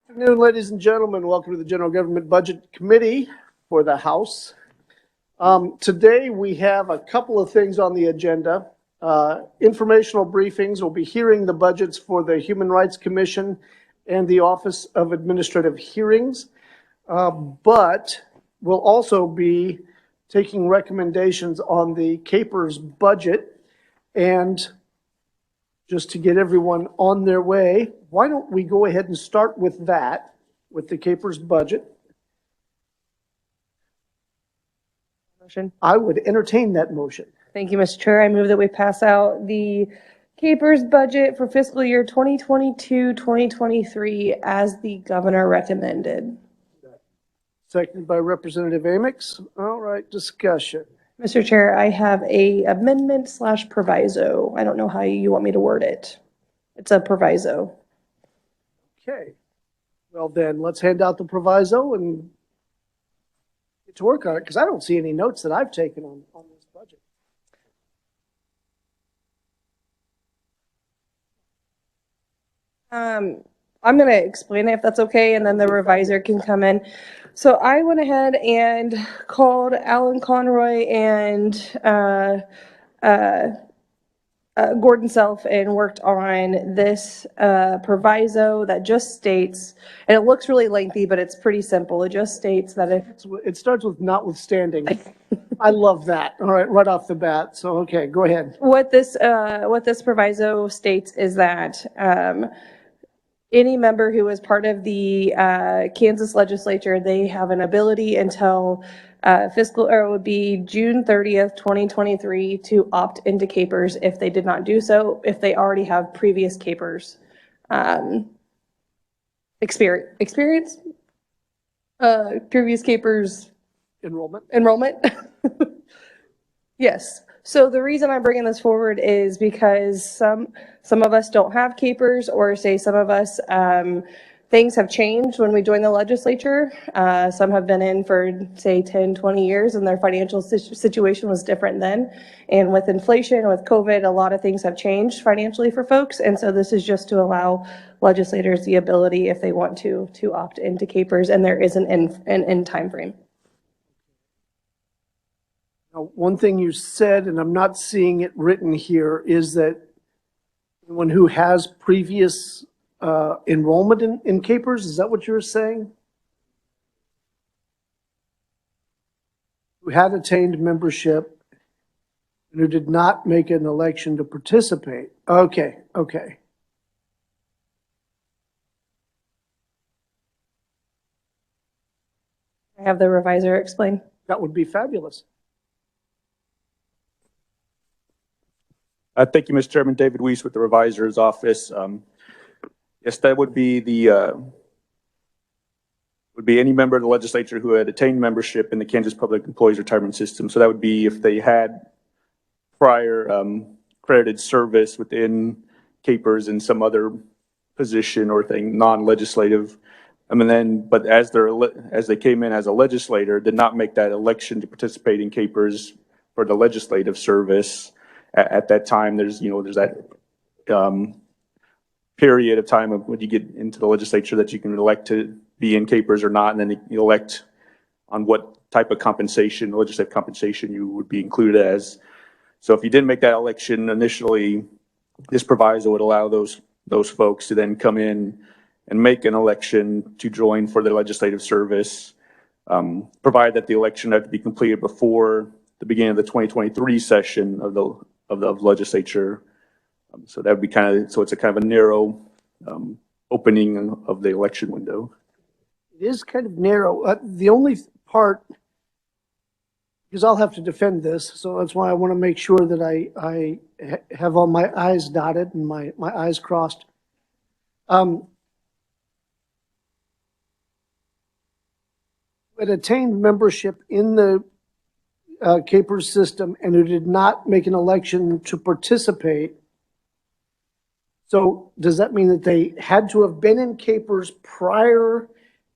Good afternoon, ladies and gentlemen. Welcome to the General Government Budget Committee for the House. Today we have a couple of things on the agenda. Informational briefings. We'll be hearing the budgets for the Human Rights Commission and the Office of Administrative Hearings. But we'll also be taking recommendations on the CAPERS budget. And just to get everyone on their way, why don't we go ahead and start with that, with the CAPERS budget? Motion. I would entertain that motion. Thank you, Mr. Chair. I move that we pass out the CAPERS budget for fiscal year 2022-2023 as the governor recommended. Seconded by Representative Amix. All right, discussion. Mr. Chair, I have a amendment / proviso. I don't know how you want me to word it. It's a proviso. Okay. Well, then let's hand out the proviso and get to work on it, because I don't see any notes that I've taken on this budget. I'm going to explain it if that's okay, and then the reviser can come in. So I went ahead and called Alan Conroy and Gordon Self and worked on this proviso that just states, and it looks really lengthy, but it's pretty simple. It just states that if It starts with notwithstanding. I love that. All right, right off the bat. So, okay, go ahead. what this proviso states is that any member who is part of the Kansas legislature, they have an ability until fiscal, or it would be June 30th, 2023 to opt into CAPERS if they did not do so, if they already have previous CAPERS experience, previous CAPERS enrollment. Yes. So the reason I'm bringing this forward is because some of us don't have CAPERS, or say some of us, things have changed when we joined the legislature. Some have been in for, say, 10, 20 years, and their financial situation was different then. And with inflation, with COVID, a lot of things have changed financially for folks. And so this is just to allow legislators the ability, if they want to opt into CAPERS, and there is an end time frame. Now, one thing you said, and I'm not seeing it written here, is that anyone who has previous enrollment in CAPERS, is that what you're saying? Who had attained membership and who did not make an election to participate. Okay, okay. I have the reviser explain. That would be fabulous. Thank you, Mr. Chairman. David Weiss with the Revisor's Office. Yes, that would be any member of the legislature who had attained membership in the Kansas Public Employees Retirement System. So that would be if they had prior credited service within CAPERS in some other position or thing, non-legislative. But as they came in as a legislator, did not make that election to participate in CAPERS for the legislative service. At that time, there's that period of time of when you get into the legislature that you can elect to be in CAPERS or not, and then you elect on what type of compensation, legislative compensation, you would be included as. So if you didn't make that election initially, this proviso would allow those folks to then come in and make an election to join for their legislative service, provided that the election had to be completed before the beginning of the 2023 session of the legislature. So that would be so it's a kind of a narrow opening of the election window. It is kind of narrow. The only part, because I'll have to defend this, so that's why I want to make sure that I have all my I's dotted and my I's crossed. Had attained membership in the CAPERS system and who did not make an election to participate. So does that mean that they had to have been in CAPERS prior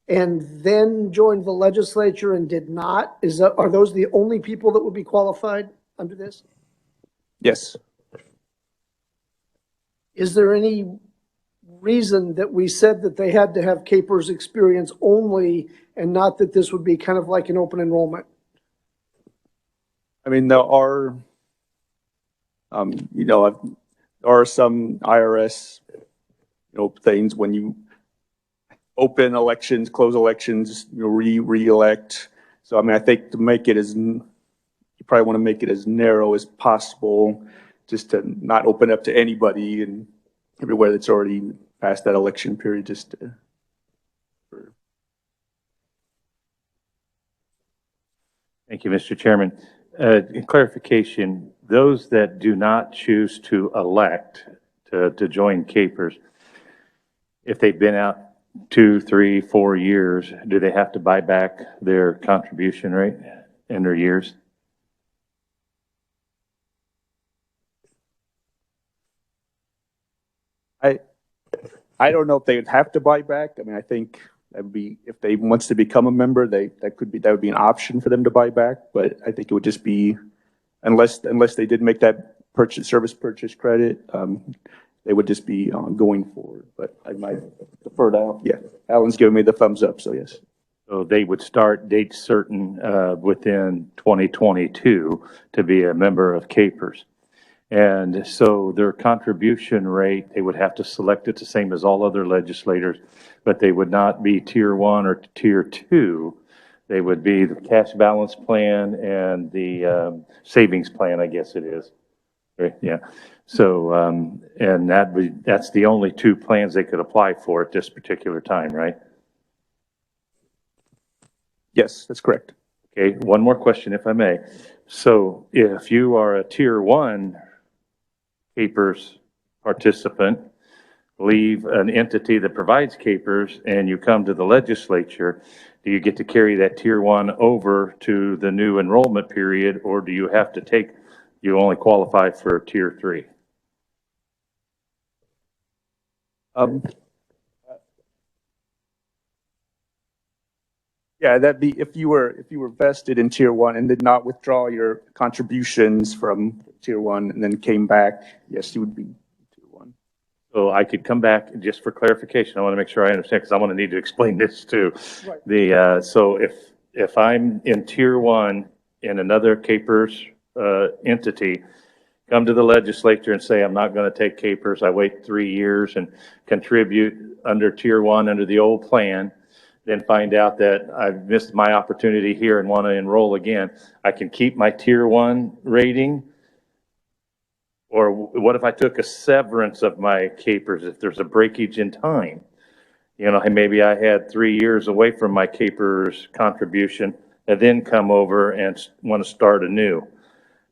and then joined the legislature and did not? Are those the only people that would be qualified under this? Yes. Is there any reason that we said that they had to have capers experience only and not that this would be kind of like an open enrollment? I mean, there are, there are some IRS, things when you open elections, close elections, re-elect. So, I mean, I think to make it you probably want to make it as narrow as possible, just to not open up to anybody and everywhere that's already past that election period, just to. Thank you, Mr. Chairman. In clarification, those that do not choose to elect to join capers, if they've been out 2, 3, 4 years, do they have to buy back their contribution rate in their years? I don't know if they would have to buy back. I mean, I think that would be, if they wants to become a member, that would be an option for them to buy back. But I think it would just be, unless they did make that service purchase credit, they would just be going forward. But I might defer to Al. Yeah, Alan's giving me the thumbs up, so yes. So they would start date certain within 2022 to be a member of capers. And so their contribution rate, they would have to select it the same as all other legislators, but they would not be tier 1 or tier 2. They would be the cash balance plan and the savings plan, I guess it is. Right? Yeah. So, and that's the only 2 plans they could apply for at this particular time, right? Yes, that's correct. Okay, one more question if I may. So if you are a tier 1 capers participant, leave an entity that provides capers and you come to the legislature, do you get to carry that tier 1 over to the new enrollment period, or do you have to you only qualify for tier 3? Yeah, that'd be if you were vested in tier 1 and did not withdraw your contributions from tier 1 and then came back, yes, you would be tier 1. So I could come back, just for clarification, I want to make sure I understand, because I'm going to need to explain this too. Right. So if I'm in tier 1 in another capers entity, come to the legislature and say, I'm not going to take capers, I wait 3 years and contribute under tier 1 under the old plan, then find out that I've missed my opportunity here and want to enroll again, I can keep my tier 1 rating? Or what if I took a severance of my capers, if there's a breakage in time? Maybe I had 3 years away from my capers contribution and then come over and want to start anew.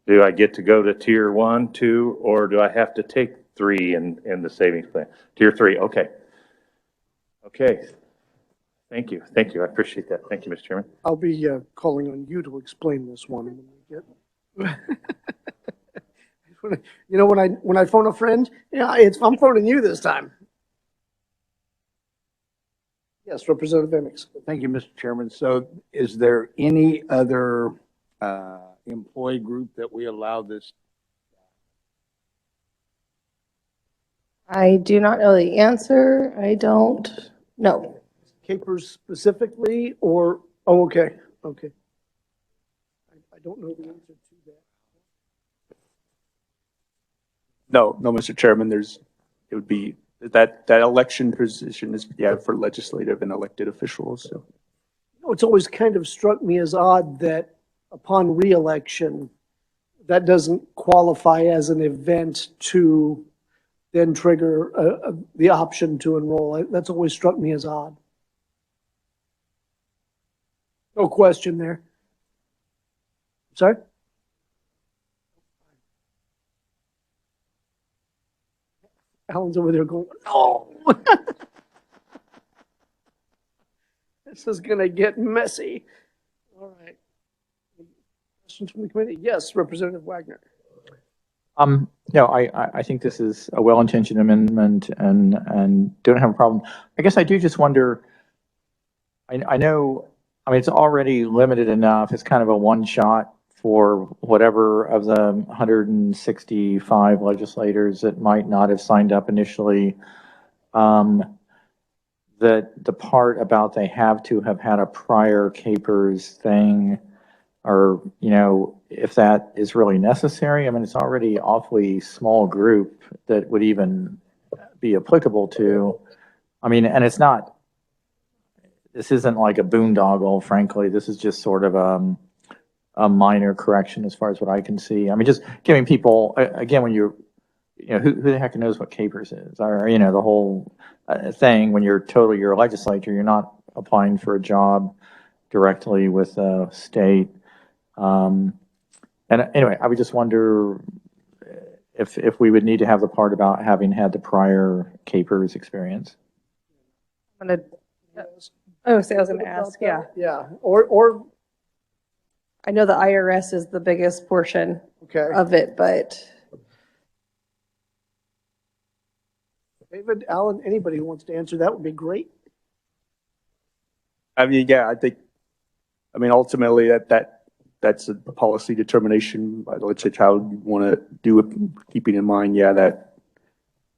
Do I get to go to tier 1, 2, or do I have to take 3 in the savings plan? Tier 3, okay. Okay. Thank you. Thank you. I appreciate that. Thank you, Mr. Chairman. I'll be calling on you to explain this one when we get. When I phone a friend, I'm phoning you this time. Yes, Representative Emmons. Thank you, Mr. Chairman. So is there any other employee group that we allow this? I do not know the answer. I don't know. Capers specifically, or, oh, okay. I don't know the answer to that. No, Mr. Chairman, it would be that election position is, for legislative and elected officials. So. It's always kind of struck me as odd that upon re-election, that doesn't qualify as an event to then trigger the option to enroll. That's always struck me as odd. No question there. Sorry? Alan's over there going, no! This is going to get messy. All right. Questions from the committee? Yes, Representative Wagner. No, I think this is a well-intentioned amendment and don't have a problem. I guess I do just wonder, I know, it's already limited enough. It's kind of a one-shot for whatever of the 165 legislators that might not have signed up initially. that the part about they have to have had a prior capers thing, or, you know, if that is really necessary. I mean, it's already awfully small group that would even be applicable to. I mean, and it's not, this isn't like a boondoggle, frankly. This is just sort of a minor correction as far as what I can see. I mean, just giving people, again, when you're, you know, who the heck knows what capers is? Or, you know, the whole thing, when you're a legislature, you're not applying for a job directly with the state. And anyway, I would just wonder if we would need to have the part about having had the prior capers experience. I'm gonna, oh, so I was gonna ask, yeah. Yeah, or, I know the IRS is the biggest portion okay. of it, but David, Alan, anybody who wants to answer that would be great. I mean, yeah, I mean, ultimately that's a policy determination by the legislature, how you want to do it, keeping in mind, yeah, that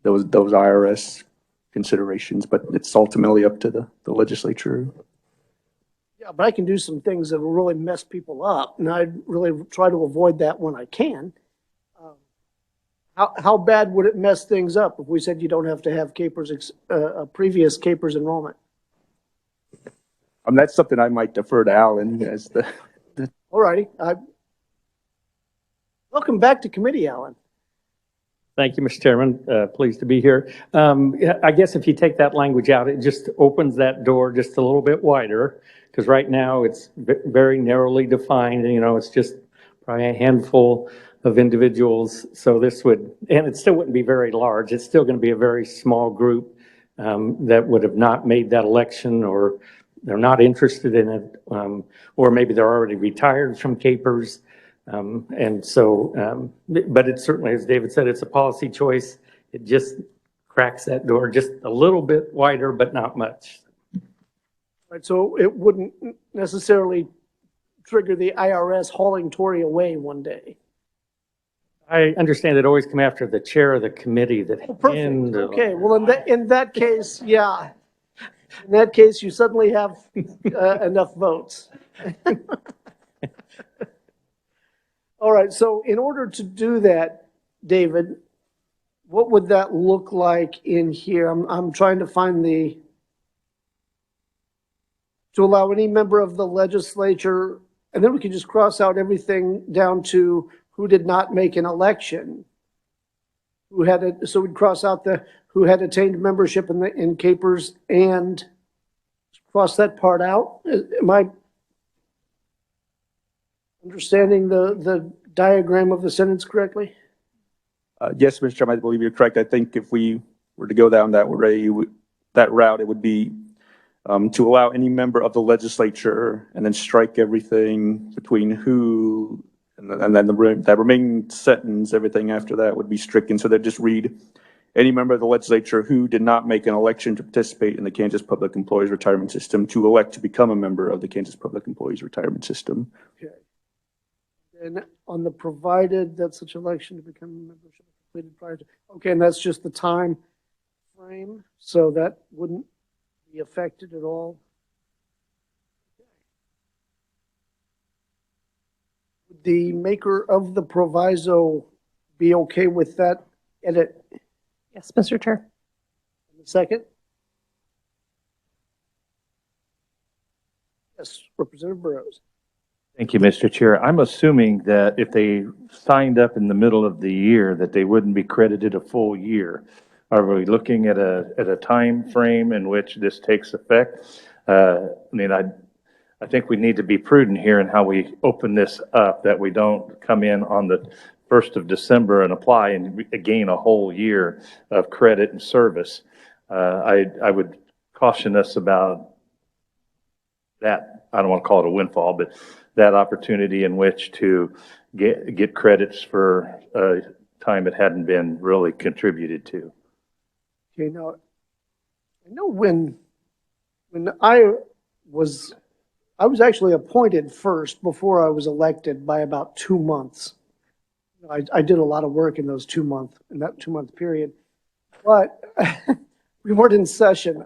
those IRS considerations, but it's ultimately up to the legislature. Yeah, but I can do some things that will really mess people up, and I really try to avoid that when I can. How bad would it mess things up if we said you don't have to have capers, previous capers enrollment? That's something I might defer to Alan as the. All righty. Welcome back to committee, Alan. Thank you, Mr. Chairman. Pleased to be here. I guess if you take that language out, it just opens that door just a little bit wider, because right now it's very narrowly defined. You know, it's just probably a handful of individuals. So this would, and it still wouldn't be very large. It's still going to be a very small group that would have not made that election, or they're not interested in it, or maybe they're already retired from capers. And so, but it certainly, as David said, it's a policy choice. It just cracks that door just a little bit wider, but not much. Right, so it wouldn't necessarily trigger the IRS hauling Tory away one day. I understand it always come after the chair of the committee that. Perfect. Okay, well, in that case, yeah. In that case, you suddenly have enough votes. All right, so in order to do that, David, what would that look like in here? I'm trying to find to allow any member of the legislature, and then we can just cross out everything down to who did not make an election. So we'd cross out who had attained membership in capers and cross that part out. Am I understanding the diagram of the sentence correctly? Yes, Mr. Chairman, I believe you're correct. I think if we were to go down that route, it would be to allow any member of the legislature, and then strike everything between who, and then that remaining sentence, everything after that would be stricken. So they'd just read, any member of the legislature who did not make an election to participate in the Kansas Public Employees Retirement System to elect to become a member of the Kansas Public Employees Retirement System. Okay. And on the provided that such election to become a member should be completed prior to, okay, and that's just the time frame, so that wouldn't be affected at all. Would the maker of the proviso be okay with that edit? yes, Mr. Chair. Second? Yes, Representative Burrows. Thank you, Mr. Chair. I'm assuming that if they signed up in the middle of the year, that they wouldn't be credited a full year. Are we looking at a time frame in which this takes effect? I mean, I think we need to be prudent here in how we open this up, that we don't come in on the 1st of December and apply and gain a whole year of credit and service. I would caution us about that. I don't want to call it a windfall, but that opportunity in which to get credits for time it hadn't been really contributed to. Okay, now, I know when I was actually appointed first before I was elected by about 2 months. I did a lot of work in that 2 month period. But We weren't in session.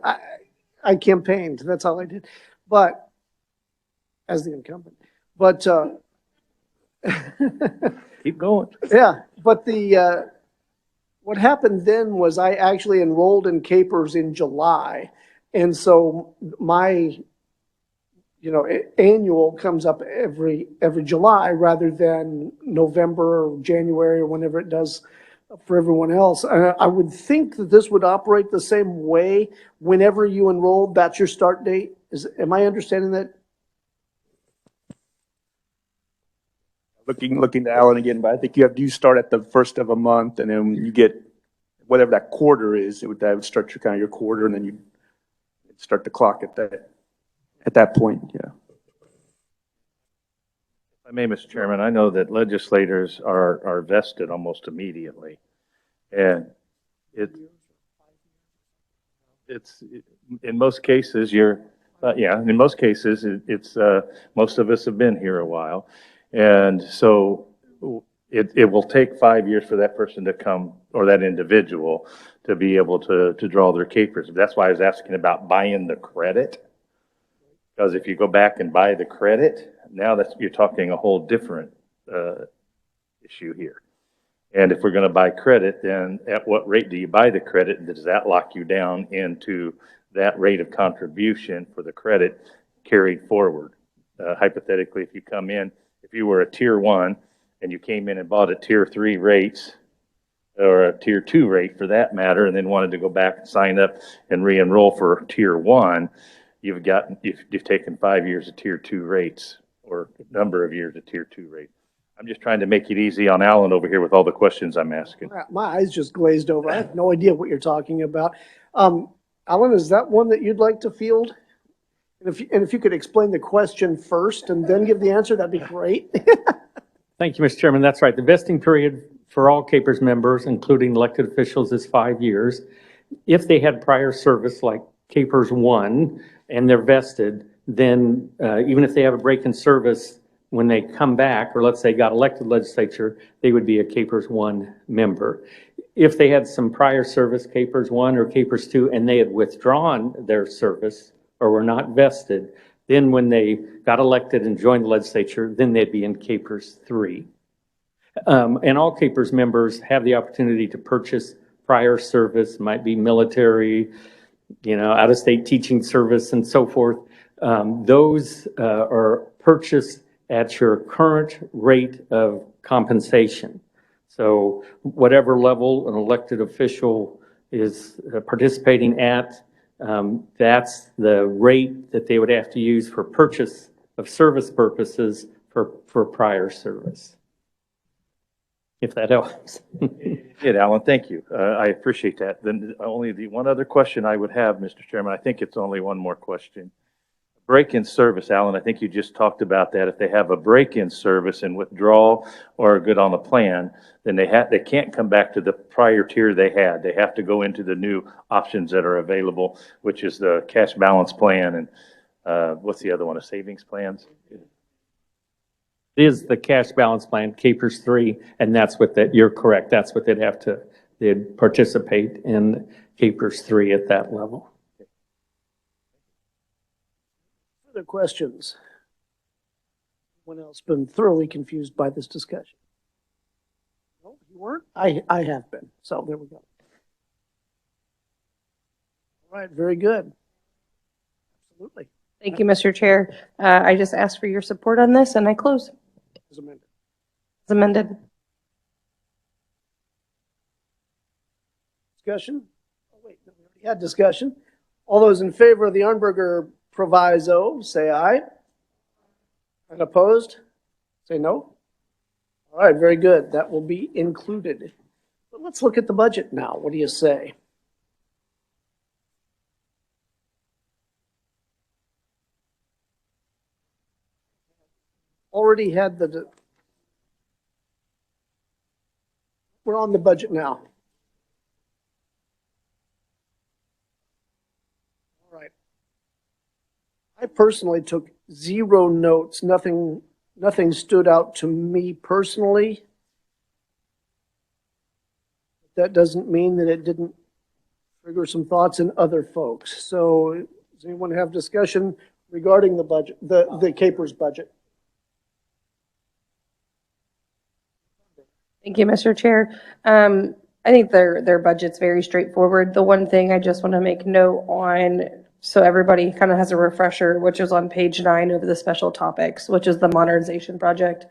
I campaigned, that's all I did. But, as the incumbent. But, Keep going. yeah, but what happened then was I actually enrolled in Capers in July. And so my, annual comes up every July rather than November or January or whenever it does for everyone else. I would think that this would operate the same way whenever you enroll, that's your start date. Am I understanding that? Looking to Alan again, but I think you start at the first of a month, and then you get whatever that quarter is, that would start your quarter, and then you start the clock at that point, yeah. If I may, Mr. Chairman, I know that legislators are vested almost immediately. And it's in most cases, in most cases, it's most of us have been here a while. And so it will take 5 years for that person to come, or that individual to be able to draw their capers. That's why I was asking about buying the credit. Because if you go back and buy the credit, now you're talking a whole different issue here. And if we're going to buy credit, then at what rate do you buy the credit? Does that lock you down into that rate of contribution for the credit carried forward? Hypothetically, if you come in, if you were a tier 1 and you came in and bought a tier 3 rates, or a tier 2 rate for that matter, and then wanted to go back and sign up and re-enroll for tier 1, you've taken 5 years of tier 2 rates, or a number of years of tier 2 rates. I'm just trying to make it easy on Alan over here with all the questions I'm asking. My eyes just glazed over. I have no idea what you're talking about. Alan, is that one that you'd like to field? And if you could explain the question first and then give the answer, that'd be great. Thank you, Mr. Chairman. That's right. The vesting period for all Capers members, including elected officials, is 5 years. If they had prior service like Capers 1 and they're vested, then even if they have a break in service, when they come back, or let's say got elected legislature, they would be a Capers 1 member. If they had some prior service, Capers 1 or Capers 2, and they had withdrawn their service or were not vested, then when they got elected and joined the legislature, then they'd be in Capers 3. And all Capers members have the opportunity to purchase prior service, might be military, out-of-state teaching service and so forth. Those are purchased at your current rate of compensation. So whatever level an elected official is participating at, that's the rate that they would have to use for purchase of service purposes for prior service. If that helps. Yeah, Alan, thank you. I appreciate that. Then only the one other question I would have, Mr. Chairman, I think it's only one more question. Break-in service, Alan, I think you just talked about that. If they have a break-in service and withdrawal or are good on the plan, then they can't come back to the prior tier they had. They have to go into the new options that are available, which is the cash balance plan and what's the other one, a savings plans? It is the cash balance plan, Capers 3, and that's what you're correct. That's what they'd participate in Capers 3 at that level. Other questions? Anyone else been thoroughly confused by this discussion? No, you weren't? I have been. So there we go. All right, very good. Absolutely. Thank you, Mr. Chair. I just asked for your support on this, and I close. As amended. As amended. Discussion? Oh, wait, no, we already had discussion. All those in favor of the Arnberger proviso, say aye. And opposed, say no. All right, very good. That will be included. But let's look at the budget now. What do you say? Already had we're on the budget now. All right. I personally took 0 notes. Nothing stood out to me personally. That doesn't mean that it didn't trigger some thoughts in other folks. So does anyone have discussion regarding the budget, the CAPERS budget? Thank you, Mr. Chair. I think their budget's very straightforward. The one thing I just want to make note on, so everybody kind of has a refresher, which is on page 9 of the special topics, which is the modernization project.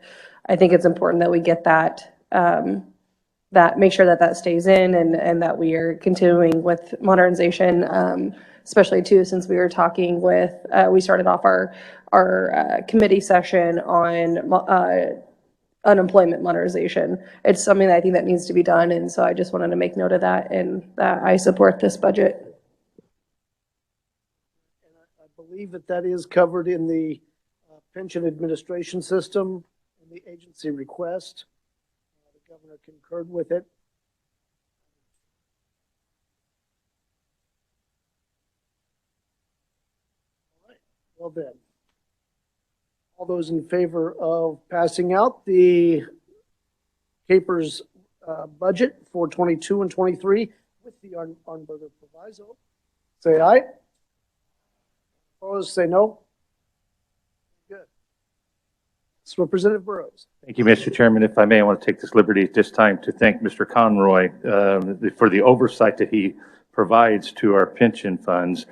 I think it's important that we get that, make sure that that stays in and that we are continuing with modernization, especially too, since we were talking with, we started off our committee session on unemployment modernization. It's something that I think that needs to be done, and so I just wanted to make note of that, and that I support this budget. I believe that is covered in the pension administration system and the agency request. The governor concurred with it. All right. Well then, all those in favor of passing out the CAPERS budget for 22 and 23 with the Arnberger proviso, say aye. Opposed, say no. Good. It's Representative Burrows. Thank you, Mr. Chairman. If I may, I want to take this liberty at this time to thank Mr. Conroy for the oversight that he provides to our pension funds.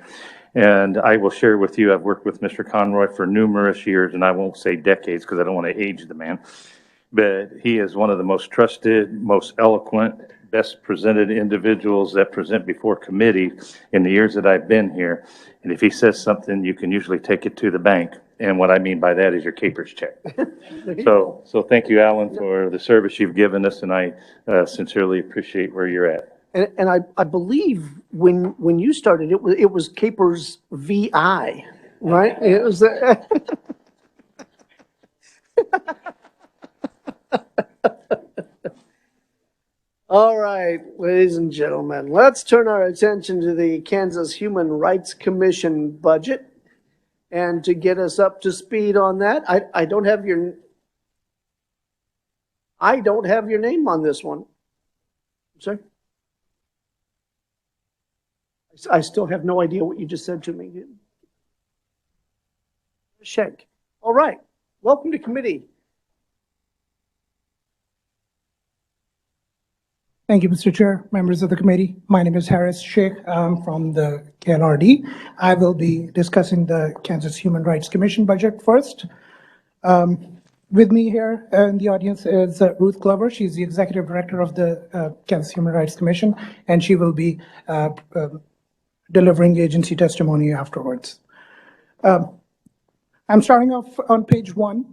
And I will share with you, I've worked with Mr. Conroy for numerous years, and I won't say decades because I don't want to age the man, but he is one of the most trusted, most eloquent, best presented individuals that present before committee in the years that I've been here. And if he says something, you can usually take it to the bank. And what I mean by that is your CAPERS check. So thank you, Alan, for the service you've given us, and I sincerely appreciate where you're at. And I believe when you started, it was CAPERS VI, right? It was All right, ladies and gentlemen, let's turn our attention to the Kansas Human Rights Commission budget. And to get us up to speed on that, I don't have your name on this one. Sorry? I still have no idea what you just said to me. Schenk. All right. Welcome to committee. Thank you, Mr. Chair, members of the committee. My name is Harris Sheikh. I'm from the KNRD. I will be discussing the Kansas Human Rights Commission budget first. With me here in the audience is Ruth Glover. She's the executive director of the Kansas Human Rights Commission, and she will be delivering agency testimony afterwards. I'm starting off on page 1.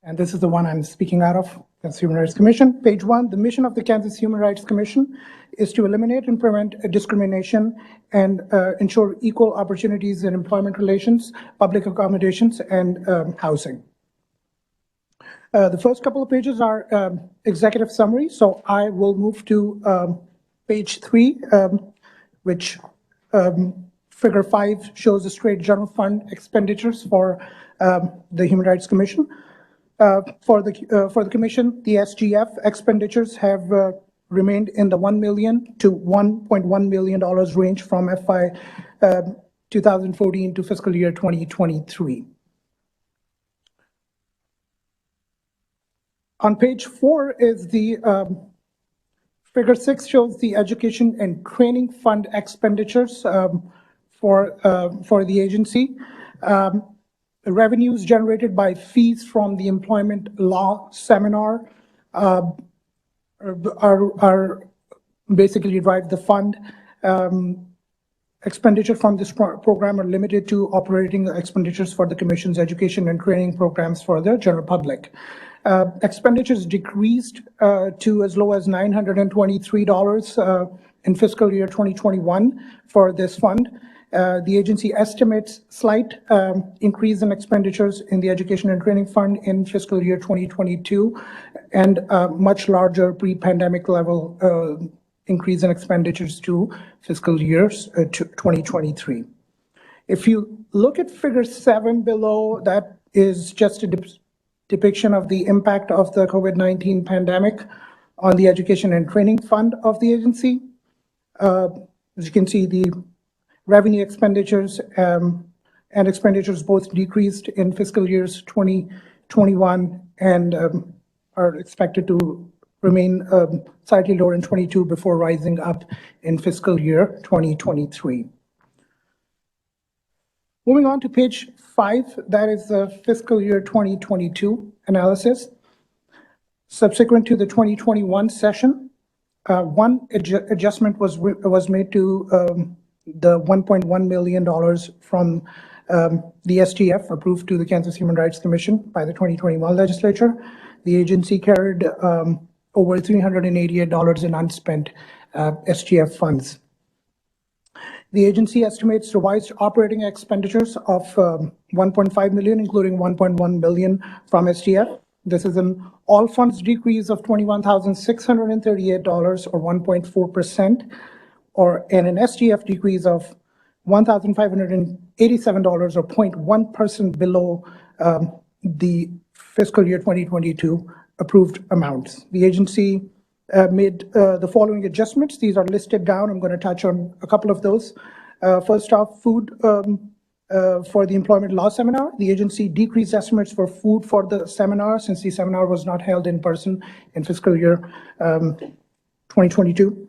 And this is the one I'm speaking out of, Kansas Human Rights Commission. Page 1, the mission of the Kansas Human Rights Commission is to eliminate and prevent discrimination and ensure equal opportunities in employment relations, public accommodations, and housing. The first couple of pages are executive summary, so I will move to page 3, which figure 5 shows the straight general fund expenditures for the Human Rights Commission. For the commission, the SGF expenditures have remained in the $1 million to $1.1 million range from FY 2014 to fiscal year 2023. On page 4 is the figure 6 shows the education and training fund expenditures for the agency. Revenues generated by fees from the employment law seminar are basically drive the fund. Expenditure from this program are limited to operating expenditures for the Commission's education and training programs for the general public. Expenditures decreased to as low as $923 in fiscal year 2021 for this fund. The agency estimates slight increase in expenditures in the Education and Training Fund in fiscal year 2022 and much larger pre-pandemic level increase in expenditures to fiscal years 2023. If you look at figure 7 below, that is just a depiction of the impact of the COVID-19 pandemic on the education and training fund of the agency. As you can see, the revenue expenditures and expenditures both decreased in fiscal years 2021 and are expected to remain slightly lower in 22 before rising up in fiscal year 2023. Moving on to page 5, that is the fiscal year 2022 analysis. Subsequent to the 2021 session, one adjustment was made to the $1.1 million from the STF approved to the Kansas Human Rights Commission by the 2021 legislature. The agency carried over $388 in unspent STF funds. The agency estimates revised operating expenditures of $1.5 million, including $1.1 million from STF. This is an all funds decrease of $21,638 or 1.4%, and an STF decrease of $1,587 or 0.1% below the fiscal year 2022 approved amounts. The agency made the following adjustments. These are listed down. I'm going to touch on a couple of those. First off, food for the employment law seminar. The agency decreased estimates for food for the seminar since the seminar was not held in person in fiscal year 2022.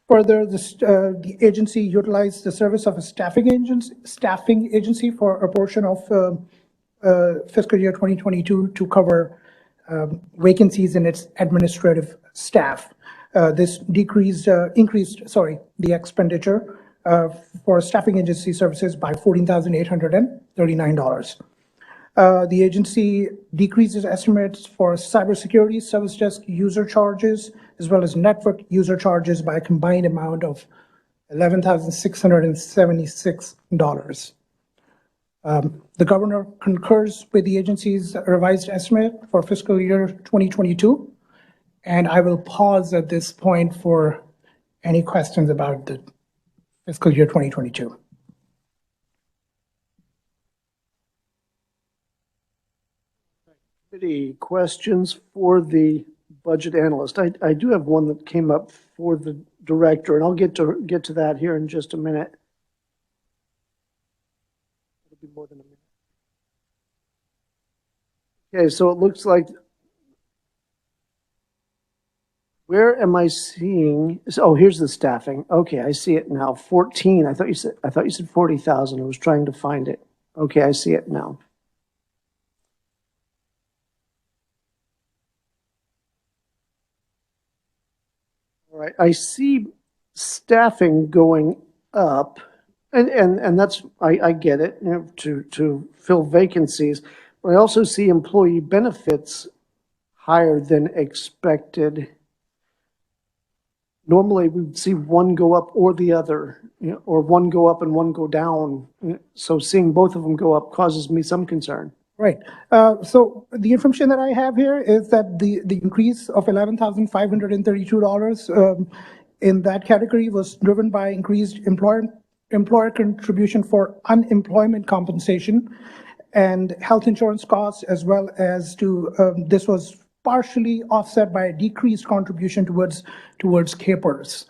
Further, the agency utilized the service of a staffing agency for a portion of fiscal year 2022 to cover vacancies in its administrative staff. This increased the expenditure for staffing agency services by $14,839. The agency decreases estimates for cybersecurity, service desk user charges, as well as network user charges by a combined amount of $11,676. The governor concurs with the agency's revised estimate for fiscal year 2022, and I will pause at this point for any questions about the fiscal year 2022. Any questions for the budget analyst? I do have one that came up for the director, and I'll get to that here in just a minute. It'll be more than a minute. Okay, so it looks like, where am I seeing? Oh, here's the staffing. Okay, I see it now. 14. I thought you said 40,000. I was trying to find it. Okay, I see it now. All right, I see staffing going up, and that's, I get it, you know, to fill vacancies. But I also see employee benefits higher than expected. Normally, we'd see one go up or the other, you know, or one go up and one go down. So seeing both of them go up causes me some concern. Right. So the information that I have here is that the increase of $11,532 in that category was driven by increased employer contribution for unemployment compensation and health insurance costs, as well as this was partially offset by a decreased contribution towards capers.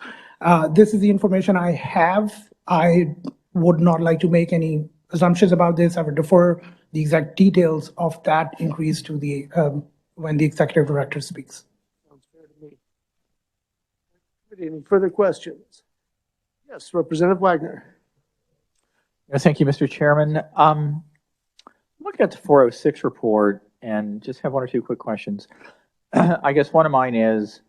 This is the information I have. I would not like to make any assumptions about this. I would defer the exact details of that increase to the when the executive director speaks. Sounds fair to me. Any further questions? Yes, Representative Wagner. Thank you, Mr. Chairman. I'm looking at the 406 report and just have one or two quick questions. I guess one of mine is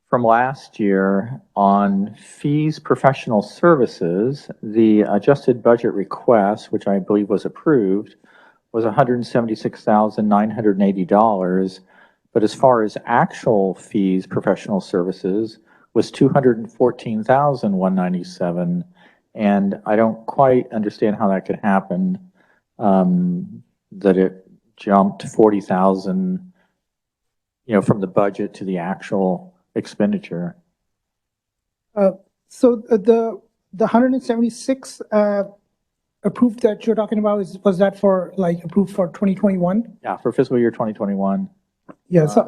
from last year on fees professional services, the adjusted budget request, which I believe was approved, was $176,980. But as far as actual fees professional services was $214,197. And I don't quite understand how that could happen, that it jumped 40,000, you know, from the budget to the actual expenditure. So the 176 approved that you're talking about was that for like approved for 2021? Yeah, for fiscal year 2021. Yeah, so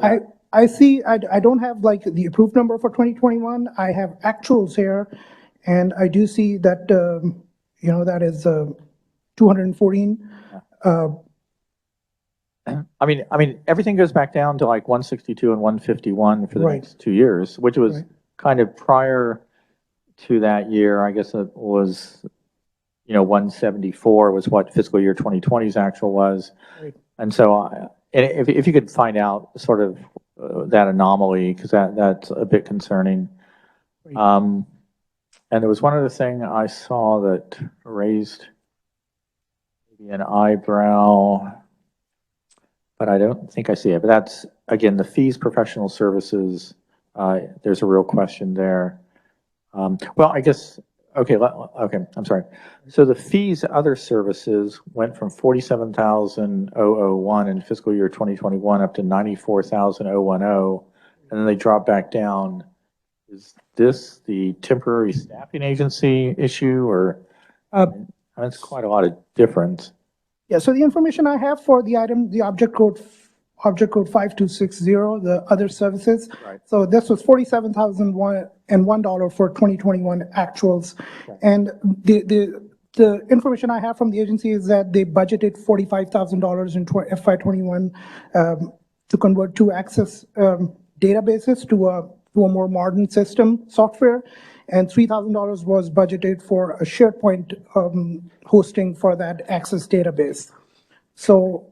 I see, I don't have like the approved number for 2021. I have actuals here, and I do see that, that is 214. I mean, everything goes back down to like 162 and 151 for the Right. next 2 years, which was Right. kind of prior to that year. I guess it was, 174 was what fiscal year 2020's actual was. Right. And so, and if you could find out sort of that anomaly, because that's a bit concerning. Right. And there was one other thing I saw that raised maybe an eyebrow, but I don't think I see it. But that's, again, the fees, professional services, there's a real question there. Well, I guess, okay, I'm sorry. So the fees, other services went from 47,001 in fiscal year 2021 up to 94,010, and then they dropped back down. Is this the temporary staffing agency issue, or that's quite a lot of difference? Yeah, so the information I have for the item, the object code 5260, the other services. Right. So this was $47,001 for 2021 actuals. Okay. And the information I have from the agency is that they budgeted $45,000 in FY21 to convert two Access databases to a more modern system software, and $3,000 was budgeted for a SharePoint hosting for that Access database. So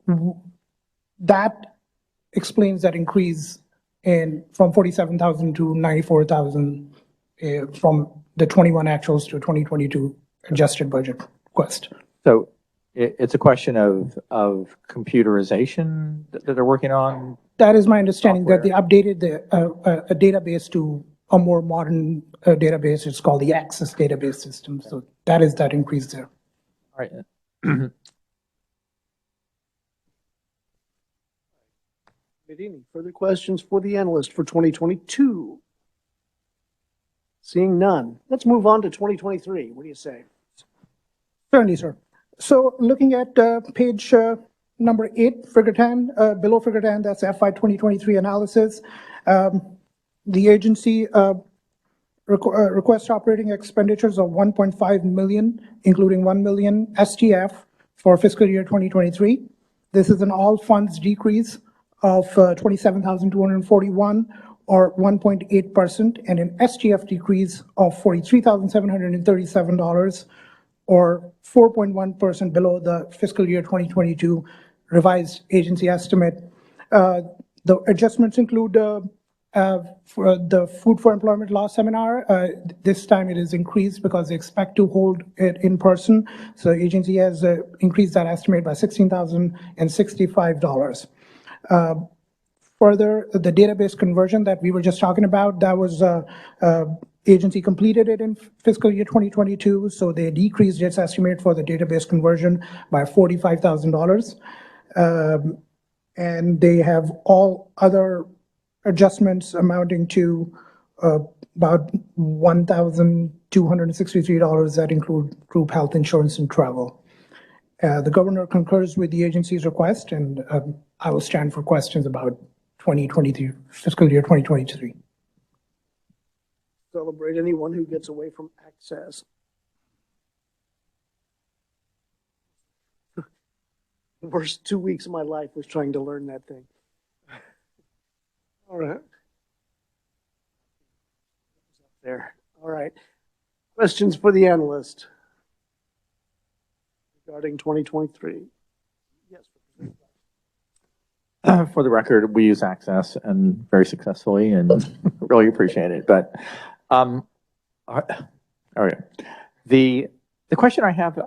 that explains that increase from 47,000 to 94,000 from the 21 actuals to 2022 adjusted budget request. So it's a question of computerization that they're working on? That is my understanding, Software. that they updated a database to a more modern database. It's called the Access database system. So that is that increase there. All right. Any further questions for the analyst for 2022? Seeing none, let's move on to 2023. What do you say? Certainly, sir. So looking at page number 8, figure 10, below figure 10, that's FY 2023 analysis. The agency requests operating expenditures of 1.5 million, including 1 million STF for fiscal year 2023. This is an all funds decrease of 27,241 or 1.8%, and an STF decrease of $43,737 or 4.1% below the fiscal year 2022 revised agency estimate. The adjustments include for the Food for Employment Law Seminar. This time it is increased because they expect to hold it in person. So the agency has increased that estimate by $16,065. Further, the database conversion that we were just talking about, that was agency completed it in fiscal year 2022, so they decreased its estimate for the database conversion by $45,000. And they have all other adjustments amounting to about $1,263 that include group health insurance and travel. The governor concurs with the agency's request, and I will stand for questions about 2023, fiscal year 2023. Celebrate anyone who gets away from Access. The worst 2 weeks of my life was trying to learn that thing. All right. There. All right. Questions for the analyst regarding 2023? Yes. For the record, we use Access and very successfully and really appreciate it. But, all right. The question I have,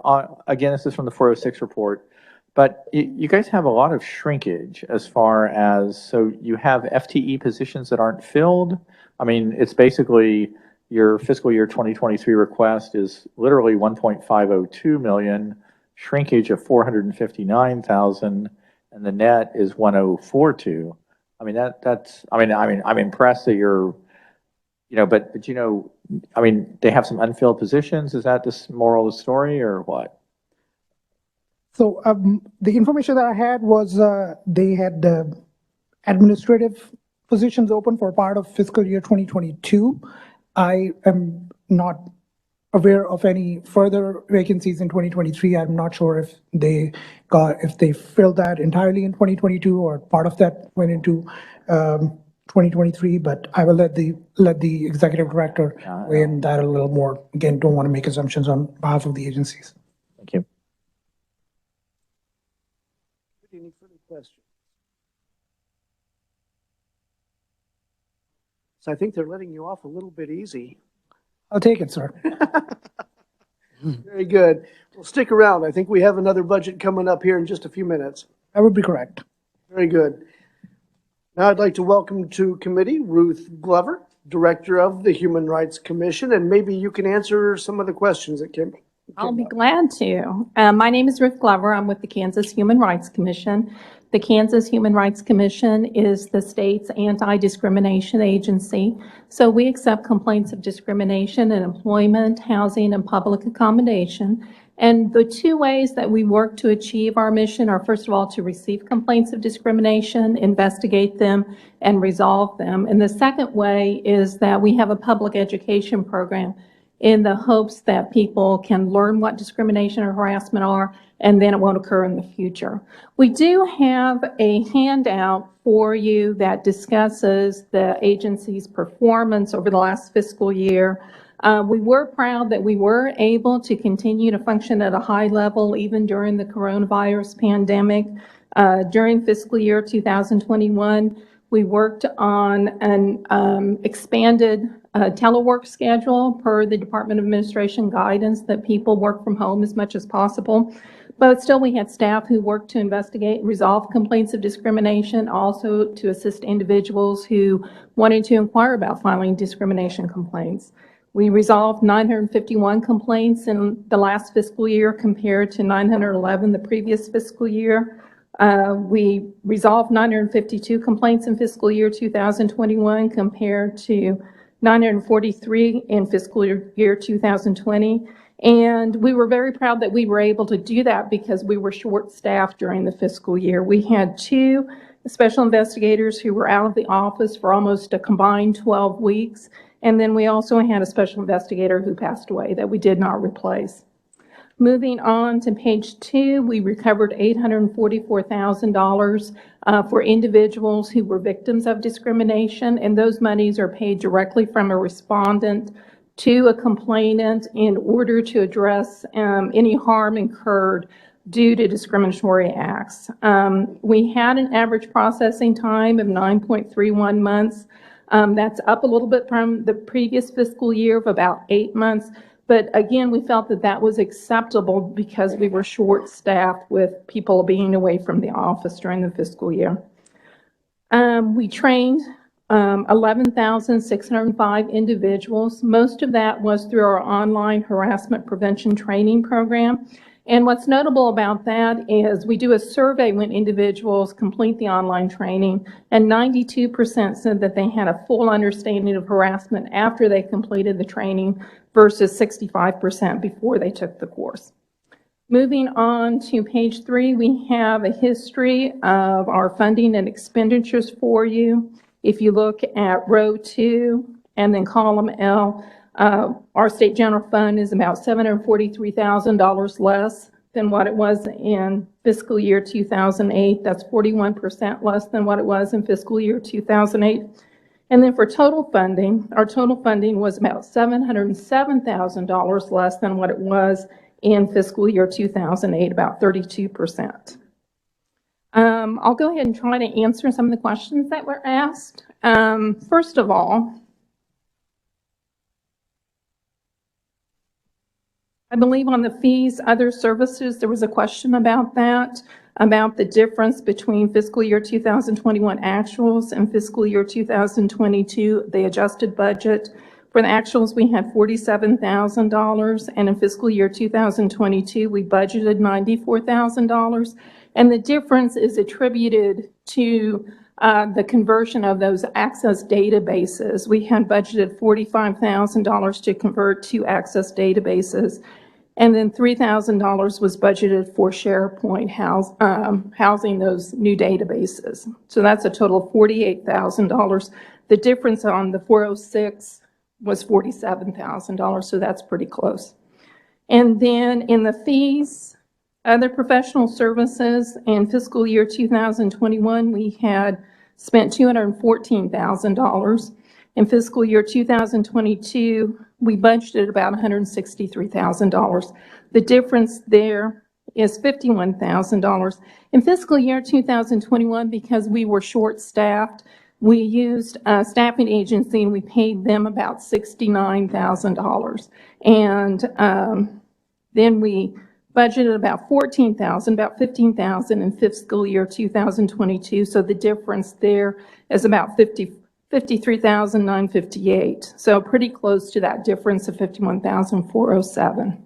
again, this is from the 406 report, but you guys have a lot of shrinkage as far as, so you have FTE positions that aren't filled. I mean, it's basically your fiscal year 2023 request is literally 1.502 million, shrinkage of 459,000. And the net is 1042. I mean, that's, I'm impressed that you're, but I mean, they have some unfilled positions. Is that the moral of the story or what? So the information that I had was they had administrative positions open for part of fiscal year 2022. I am not aware of any further vacancies in 2023. I'm not sure if they filled that entirely in 2022 or part of that went into 2023, but I will let the executive director weigh in that a little more. Again, don't want to make assumptions on behalf of the agencies. Thank you. Any further questions? So I think they're letting you off a little bit easy. I'll take it, sir. Very good. Well, stick around. I think we have another budget coming up here in just a few minutes. That would be correct. Very good. Now I'd like to welcome to committee Ruth Glover, Director of the Human Rights Commission, and maybe you can answer some of the questions that came. I'll be glad to. My name is Ruth Glover. I'm with the Kansas Human Rights Commission. The Kansas Human Rights Commission is the state's anti-discrimination agency. So we accept complaints of discrimination in employment, housing, and public accommodation. And the two ways that we work to achieve our mission are, first of all, to receive complaints of discrimination, investigate them, and resolve them. And the second way is that we have a public education program in the hopes that people can learn what discrimination or harassment are, and then it won't occur in the future. We do have a handout for you that discusses the agency's performance over the last fiscal year. We were proud that we were able to continue to function at a high level even during the coronavirus pandemic. During fiscal year 2021, we worked on an expanded telework schedule per the Department of Administration guidance that people work from home as much as possible. But still, we had staff who worked to investigate and resolve complaints of discrimination, also to assist individuals who wanted to inquire about filing discrimination complaints. We resolved 951 complaints in the last fiscal year compared to 911 the previous fiscal year. We resolved 952 complaints in fiscal year 2021 compared to 943 in fiscal year 2020. And we were very proud that we were able to do that because we were short-staffed during the fiscal year. We had 2 special investigators who were out of the office for almost a combined 12 weeks. And then we also had a special investigator who passed away that we did not replace. Moving on to page 2, we recovered $844,000 for individuals who were victims of discrimination, and those monies are paid directly from a respondent to a complainant in order to address any harm incurred due to discriminatory acts. We had an average processing time of 9.31 months. That's up a little bit from the previous fiscal year of about 8 months. But again, we felt that that was acceptable because we were short-staffed with people being away from the office during the fiscal year. We trained 11,605 individuals. Most of that was through our online harassment prevention training program. And what's notable about that is we do a survey when individuals complete the online training, and 92% said that they had a full understanding of harassment after they completed the training versus 65% before they took the course. Moving on to page 3, we have a history of our funding and expenditures for you. If you look at row 2 and then column L, our state general fund is about $743,000 less than what it was in fiscal year 2008. That's 41% less than what it was in fiscal year 2008. And then for total funding, our total funding was about $707,000 less than what it was in fiscal year 2008, about 32%. I'll go ahead and try to answer some of the questions that were asked. First of all, I believe on the fees, other services, there was a question about that, about the difference between fiscal year 2021 actuals and fiscal year 2022, the adjusted budget. For the actuals, we had $47,000, and in fiscal year 2022, we budgeted $94,000. And the difference is attributed to the conversion of those access databases. We had budgeted $45,000 to convert 2 access databases. And then $3,000 was budgeted for SharePoint housing those new databases. So that's a total of $48,000. The difference on the 406 was $47,000, so that's pretty close. And then in the fees, other professional services, in fiscal year 2021, we had spent $214,000. In fiscal year 2022, we budgeted about $163,000. The difference there is $51,000. In fiscal year 2021, because we were short-staffed, we used a staffing agency and we paid them about $69,000. And then we budgeted about $14,000, about $15,000 in fiscal year 2022. So the difference there is about $53,958. So pretty close to that difference of $51,407.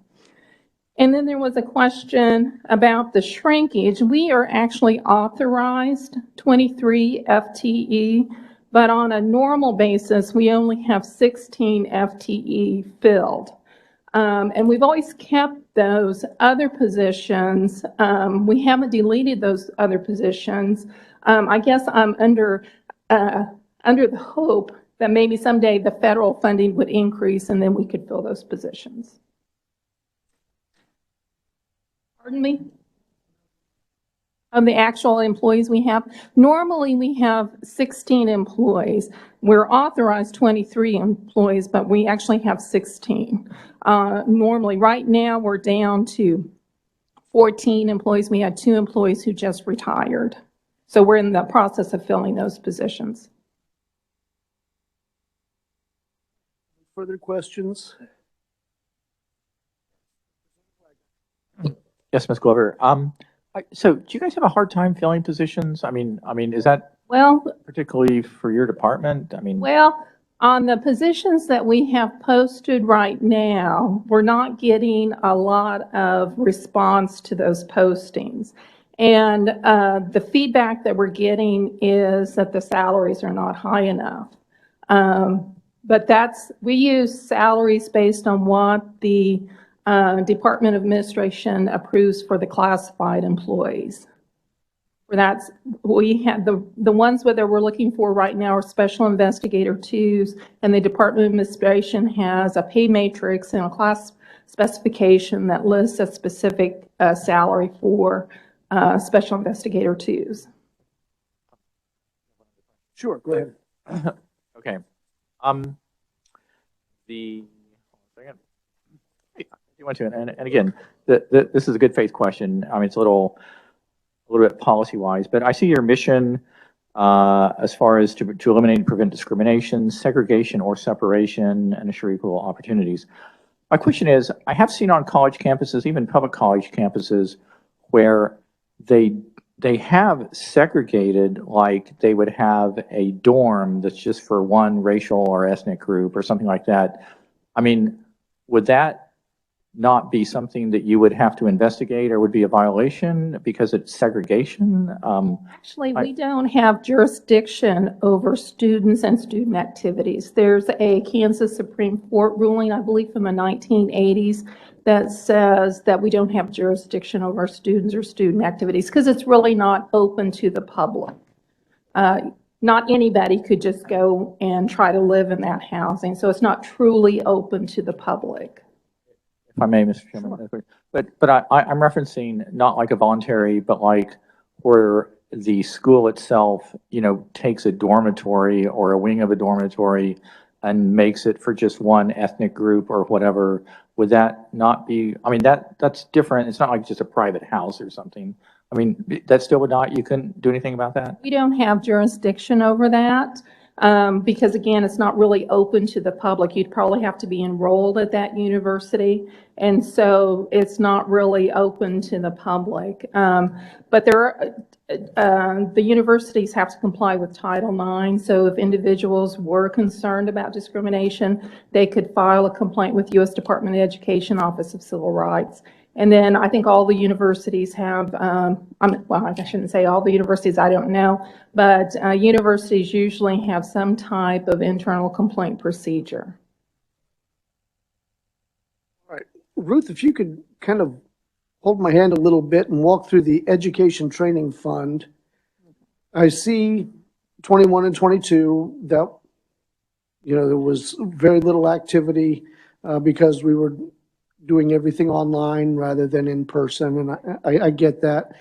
And then there was a question about the shrinkage. We are actually authorized 23 FTE, but on a normal basis, we only have 16 FTE filled. And we've always kept those other positions. We haven't deleted those other positions. I guess I'm under the hope that maybe someday the federal funding would increase and then we could fill those positions. Pardon me? Of the actual employees we have. Normally we have 16 employees. We're authorized 23 employees, but we actually have 16. Normally, right now we're down to 14 employees. We had 2 employees who just retired. So we're in the process of filling those positions. Further questions? Yes, Ms. Glover. So do you guys have a hard time filling positions? I mean, is that Well, particularly for your department? Well, on the positions that we have posted right now, we're not getting a lot of response to those postings. And the feedback that we're getting is that the salaries are not high enough. But we use salaries based on what the Department of Administration approves for the classified employees. We have the ones that we're looking for right now are Special Investigator 2s, and the Department of Administration has a pay matrix and a class specification that lists a specific salary for Special Investigator 2s. Sure, go ahead. Okay. You want to, and again, this is a good faith question. It's a little bit policy-wise, but I see your mission as far as to eliminate and prevent discrimination, segregation, or separation, and assure equal opportunities. My question is, I have seen on college campuses, even public college campuses, where they have segregated, like they would have a dorm that's just for one racial or ethnic group or something like that. Would that not be something that you would have to investigate or would be a violation because it's segregation? Actually, we don't have jurisdiction over students and student activities. There's a Kansas Supreme Court ruling, I believe from the 1980s, that says that we don't have jurisdiction over students or student activities because it's really not open to the public. Not anybody could just go and try to live in that housing, so it's not truly open to the public. If I may, Mr. Chairman. Sure. But I'm referencing not like a voluntary, but like where the school itself, takes a dormitory or a wing of a dormitory and makes it for just one ethnic group or whatever. Would that not be, that's different. It's not like just a private house or something. That still would not, you couldn't do anything about that? We don't have jurisdiction over that. Because again, it's not really open to the public. You'd probably have to be enrolled at that university. And so it's not really open to the public. But the universities have to comply with Title IX. So if individuals were concerned about discrimination, they could file a complaint with U.S. Department of Education, Office of Civil Rights. And then I think all the universities have, well, I shouldn't say all the universities, I don't know, but universities usually have some type of internal complaint procedure. All right. Ruth, if you could kind of hold my hand a little bit and walk through the Education Training Fund. I see 21 and 22 that, there was very little activity because we were doing everything online rather than in person, and I get that.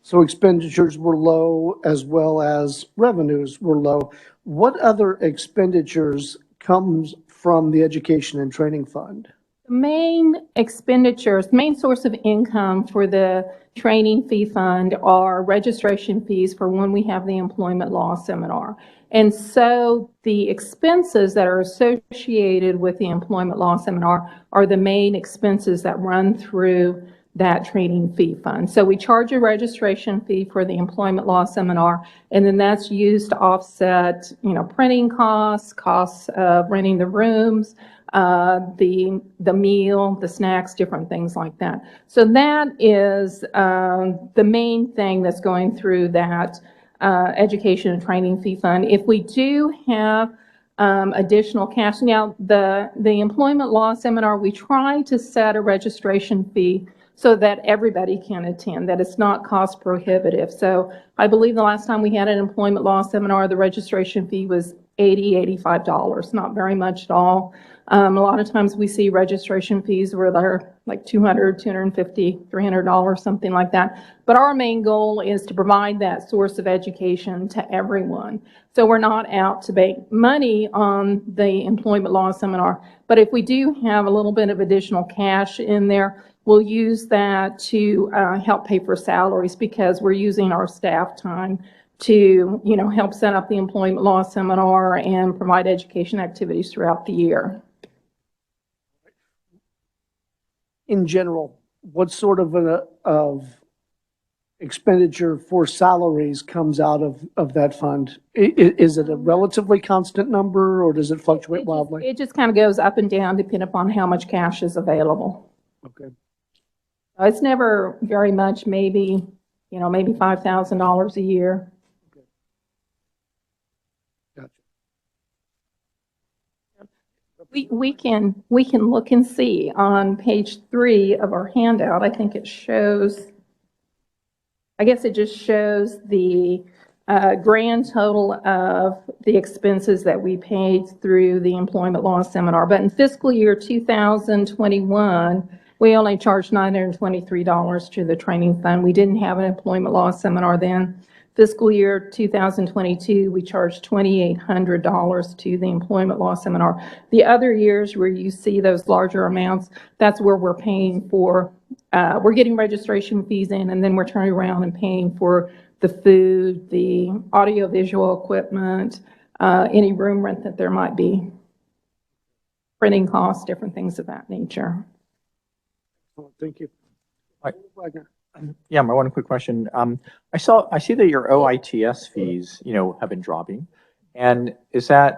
So expenditures were low as well as revenues were low. What other expenditures comes from the Education and Training Fund? Main expenditures, main source of income for the training fee fund are registration fees for when we have the employment law seminar. And so the expenses that are associated with the employment law seminar are the main expenses that run through that training fee fund. So we charge a registration fee for the employment law seminar, and then that's used to offset, printing costs of renting the rooms, the meal, the snacks, different things like that. So that is the main thing that's going through that education and training fee fund. If we do have additional cash, now the employment law seminar, we try to set a registration fee so that everybody can attend, that it's not cost prohibitive. So I believe the last time we had an employment law seminar, the registration fee was $80, $85, not very much at all. A lot of times we see registration fees where they're like $200, $250, $300, something like that. But our main goal is to provide that source of education to everyone. So we're not out to make money on the employment law seminar. But if we do have a little bit of additional cash in there, we'll use that to help pay for salaries, because we're using our staff time to, help set up the employment law seminar and provide education activities throughout the year. In general, what sort of expenditure for salaries comes out of that fund? Is it a relatively constant number, or does it fluctuate wildly? It just kind of goes up and down depending upon how much cash is available. Okay. It's never very much, maybe $5,000 a year. Okay. Gotcha. We can look and see on page 3 of our handout. I think it shows, I guess it just shows the grand total of the expenses that we paid through the employment law seminar. But in fiscal year 2021, we only charged $923 to the training fund. We didn't have an employment law seminar then. Fiscal year 2022, we charged $2,800 to the employment law seminar. The other years where you see those larger amounts, that's where we're paying for, we're getting registration fees in, and then we're turning around and paying for the food, the audiovisual equipment, any room rent that there might be, printing costs, different things of that nature. Thank you. Yeah, my one quick question. I see that your OITS fees, have been dropping. And is it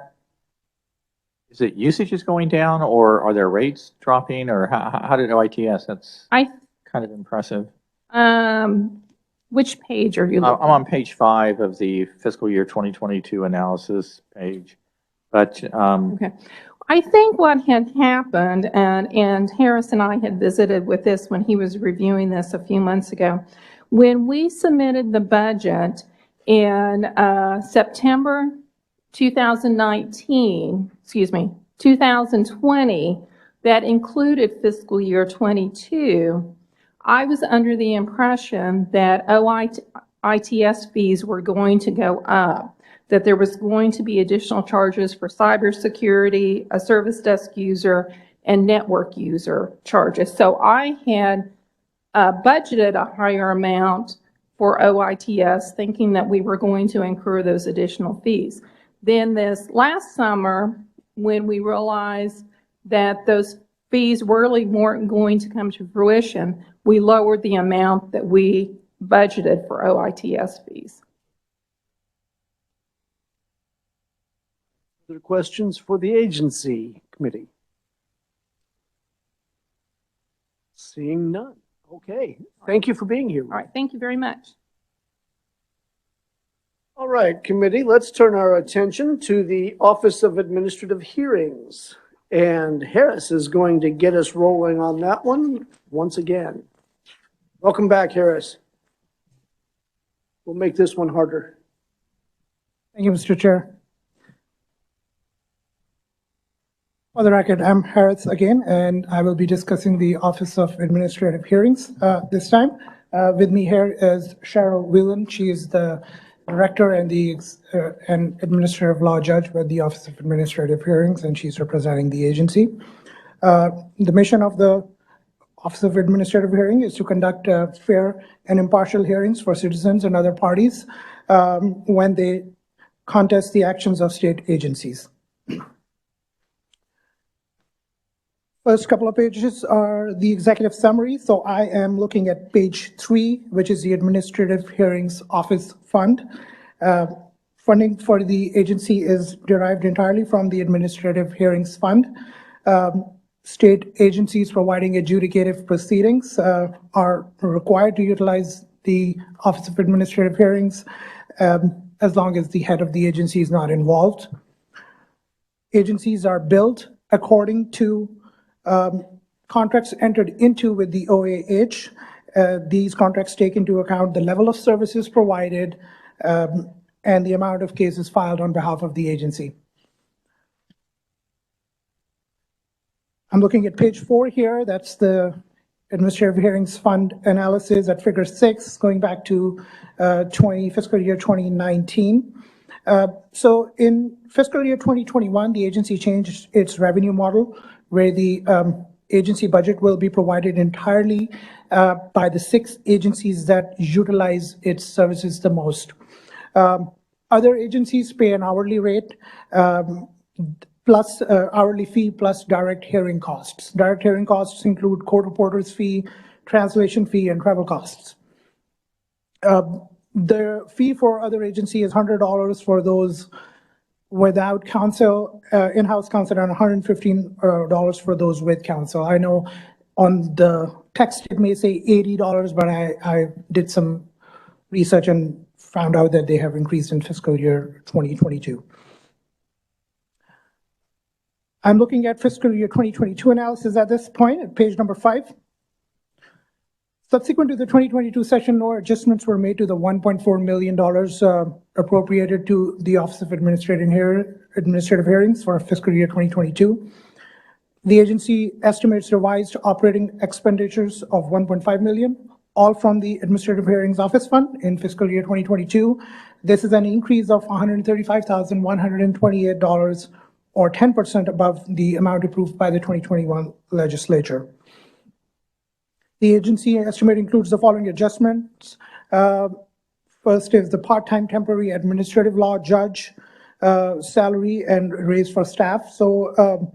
usage is going down, or are their rates dropping, or how did OITS? That's kind of impressive. Which page are you looking? I'm on page 5 of the fiscal year 2022 analysis page. But okay. I think what had happened, and Harris and I had visited with this when he was reviewing this a few months ago, when we submitted the budget in September 2020, that included fiscal year 22, I was under the impression that OITS fees were going to go up, that there was going to be additional charges for cybersecurity, a service desk user, and network user charges. So I had budgeted a higher amount for OITS, thinking that we were going to incur those additional fees. Then this last summer, when we realized that those fees really weren't going to come to fruition, we lowered the amount that we budgeted for OITS fees. Other questions for the agency committee? Seeing none. Okay. Thank you for being here. All right, thank you very much. All right, committee, let's turn our attention to the Office of Administrative Hearings. And Harris is going to get us rolling on that one once again. Welcome back, Harris. We'll make this one harder. Thank you, Mr. Chair. For the record, I'm Harris again, and I will be discussing the Office of Administrative Hearings this time. With me here is Cheryl Whelan. She is the Director and the Administrative Law Judge with the Office of Administrative Hearings, and she's representing the agency. The mission of the Office of Administrative Hearing is to conduct fair and impartial hearings for citizens and other parties when they contest the actions of state agencies. First couple of pages are the executive summary. So I am looking at page 3, which is the Administrative Hearings Office Fund. Funding for the agency is derived entirely from the Administrative Hearings Fund. State agencies providing adjudicative proceedings are required to utilize the Office of Administrative Hearings as long as the head of the agency is not involved. Agencies are billed according to contracts entered into with the OAH. These contracts take into account the level of services provided and the amount of cases filed on behalf of the agency. I'm looking at page 4 here. That's the Administrative Hearings Fund analysis at figure 6, going back to fiscal year 2019. So in fiscal year 2021, the agency changed its revenue model, where the agency budget will be provided entirely by the 6 agencies that utilize its services the most. Other agencies pay an hourly rate plus hourly fee plus direct hearing costs. Direct hearing costs include court reporter's fee, translation fee, and travel costs. The fee for other agency is $100 for those without counsel, in-house counsel, and $115 for those with counsel. I know on the text it may say $80, but I did some research and found out that they have increased in fiscal year 2022. I'm looking at fiscal year 2022 analysis at this point at page number 5. Subsequent to the 2022 session, no adjustments were made to the $1.4 million appropriated to the Office of Administrative Hearings for fiscal year 2022. The agency estimates revised operating expenditures of $1.5 million, all from the Administrative Hearings Office Fund in fiscal year 2022. This is an increase of $135,128, or 10% above the amount approved by the 2021 legislature. The agency estimate includes the following adjustments. First is the part-time temporary administrative law judge salary and raise for staff. So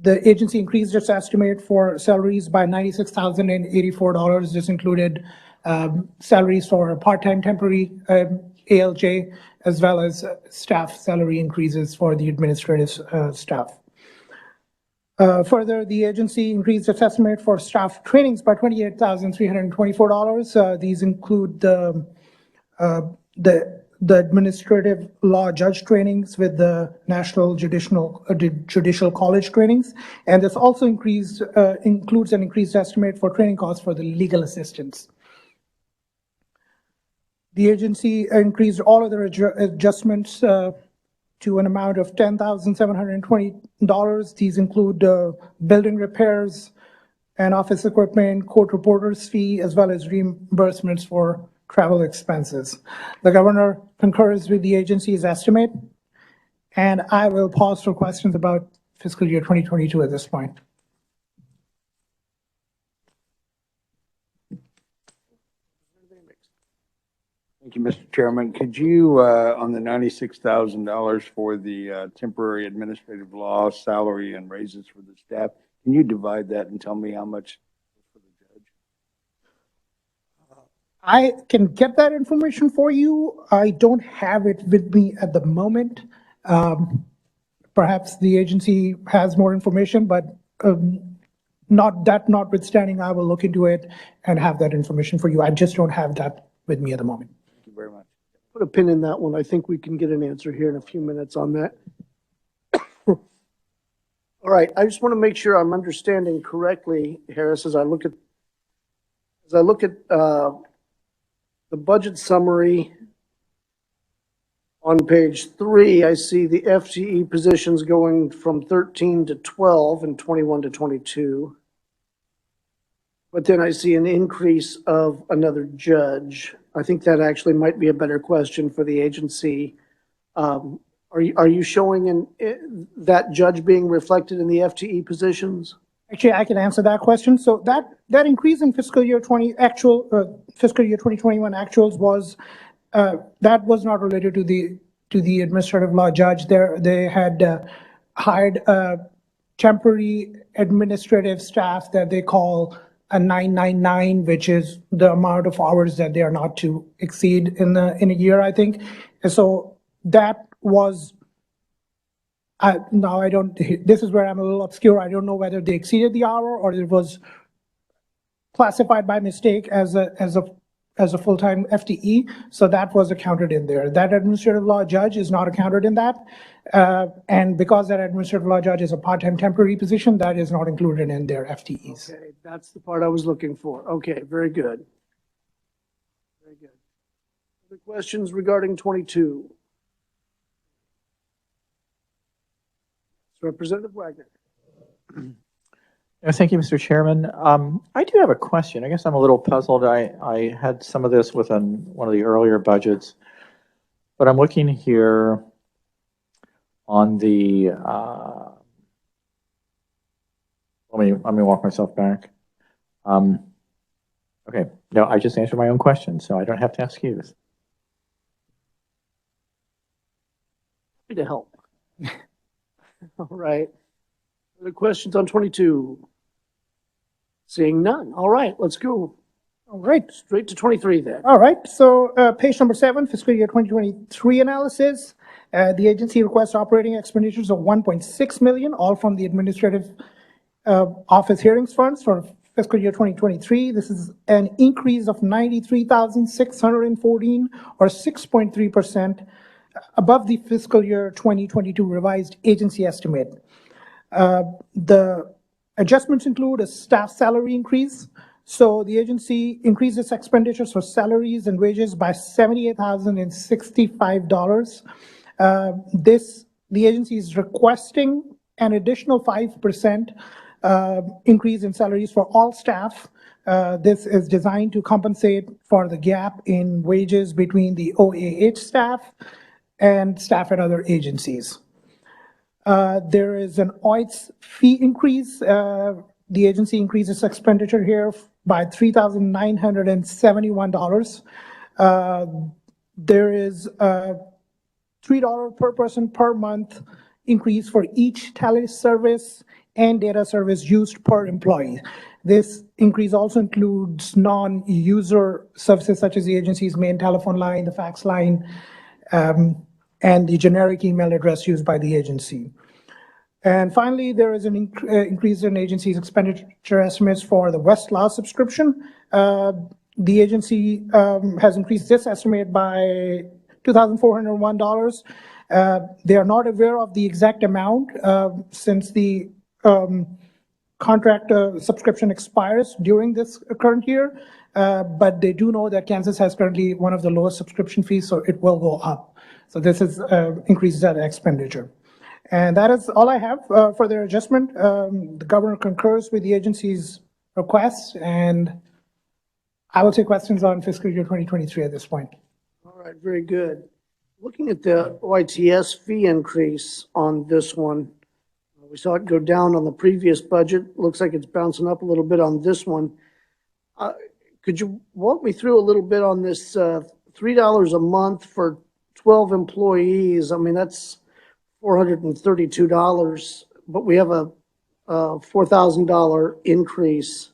the agency increased its estimate for salaries by $96,084. This included salaries for part-time temporary ALJ, as well as staff salary increases for the administrative staff. Further, the agency increased its estimate for staff trainings by $28,324. These include the administrative law judge trainings with the National Judicial College trainings. And this also includes an increased estimate for training costs for the legal assistants. The agency increased all other adjustments to an amount of $10,720. These include building repairs and office equipment, court reporter's fee, as well as reimbursements for travel expenses. The governor concurs with the agency's estimate, and I will pause for questions about fiscal year 2022 at this point. Thank you, Mr. Chairman. Could you, on the $96,000 for the temporary administrative law salary and raises for the staff, can you divide that and tell me how much for the judge? I can get that information for you. I don't have it with me at the moment. Perhaps the agency has more information, but notwithstanding, I will look into it and have that information for you. I just don't have that with me at the moment. Thank you very much. Put a pin in that one. I think we can get an answer here in a few minutes on that. All right, I just want to make sure I'm understanding correctly, Harris, as I look at the budget summary on page 3, I see the FTE positions going from 13 to 12 and 21 to 22. But then I see an increase of another judge. I think that actually might be a better question for the agency. Are you showing that judge being reflected in the FTE positions? Actually, I can answer that question. So that increase in fiscal year 2021 actuals was, that was not related to the administrative law judge. They had hired temporary administrative staff that they call a 999, which is the amount of hours that they are not to exceed in a year, I think. And so that was, now I don't, this is where I'm a little obscure. I don't know whether they exceeded the hour or it was classified by mistake as a full-time FTE. So that was accounted in there. That administrative law judge is not accounted in that. And because that administrative law judge is a part-time temporary position, that is not included in their FTEs. Okay, that's the part I was looking for. Okay, very good. Very good. Other questions regarding 22? Representative Wagner. Thank you, Mr. Chairman. I do have a question. I guess I'm a little puzzled. I had some of this within one of the earlier budgets, but I'm looking here on the, let me walk myself back. Okay, no, I just answered my own question, so I don't have to ask you this. Happy to help. All right. Other questions on 22? Seeing none. All right, let's go. All right. Straight to 23 then. All right. So page number 7, fiscal year 2023 analysis. The agency requests operating expenditures of $1.6 million, all from the administrative office hearings funds for fiscal year 2023. This is an increase of $93,614 or 6.3%. Above the fiscal year 2022 revised agency estimate. The adjustments include a staff salary increase. So the agency increased its expenditures for salaries and wages by $78,065. The agency is requesting an additional 5% increase in salaries for all staff. This is designed to compensate for the gap in wages between the OAH staff and staff at other agencies. There is an Yts Fee Increase. The agency increases expenditure here by $3,971. There is a $3 per person per month increase for each teleservice and data service used per employee. This increase also includes non-user services such as the agency's main telephone line, the fax line, and the generic email address used by the agency. And finally, there is an increase in agency's expenditure estimates for the Westlaw subscription. The agency has increased this estimate by $2,401. They are not aware of the exact amount since the contract subscription expires during this current year, but they do know that Kansas has currently one of the lowest subscription fees, so it will go up. So this is increases that expenditure. And that is all I have for their adjustment. The governor concurs with the agency's requests, and I will take questions on fiscal year 2023 at this point. All right, very good. Looking at the Yts fee increase on this one, we saw it go down on the previous budget. Looks like it's bouncing up a little bit on this one. Could you walk me through a little bit on this $3 a month for 12 employees? I mean, that's $432, but we have a $4,000 increase.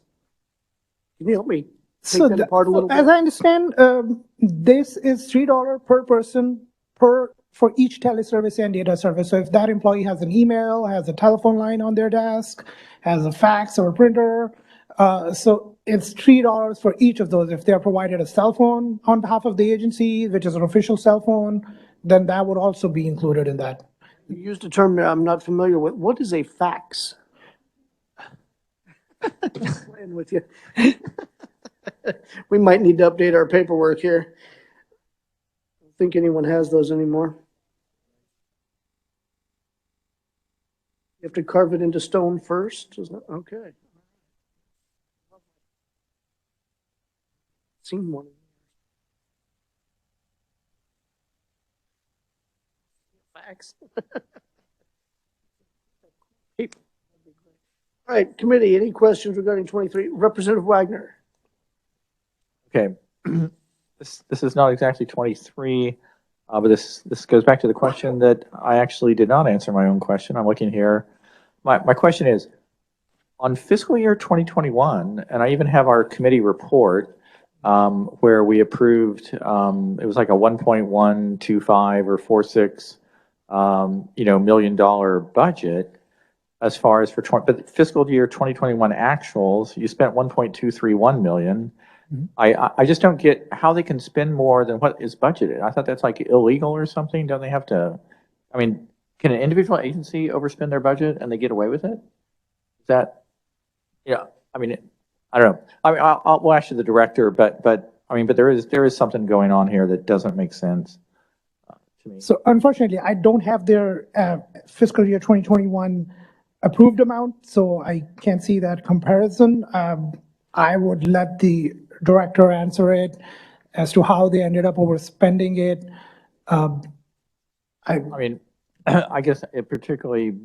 Can you help me take that apart a little bit? As I understand, this is $3 per person for each teleservice and data service. So if that employee has an email, has a telephone line on their desk, has a fax or a printer, so it's $3 for each of those. If they're provided a cell phone on behalf of the agency, which is an official cell phone, then that would also be included in that. You used a term I'm not familiar with. What is a fax? Just playing with you. We might need to update our paperwork here. I don't think anyone has those anymore. You have to carve it into stone first, isn't it? Okay. Seen one. Fax. All right, committee, any questions regarding 23? Representative Wagner. Okay. This is not exactly 23, but this goes back to the question that I actually did not answer my own question. I'm looking here. My question is, on fiscal year 2021, and I even have our committee report where we approved, it was like a 1.125 or 46, million dollar budget as far as but fiscal year 2021 actuals, you spent 1.231 million. I just don't get how they can spend more than what is budgeted. I thought that's like illegal or something. Don't they have to? I mean, can an individual agency overspend their budget and they get away with it? Is that? Yeah. I mean, I don't know. I mean, we'll ask you the director, but there is something going on here that doesn't make sense to me. So unfortunately, I don't have their fiscal year 2021 approved amount, so I can't see that comparison. I would let the director answer it as to how they ended up overspending it. I mean, I guess particularly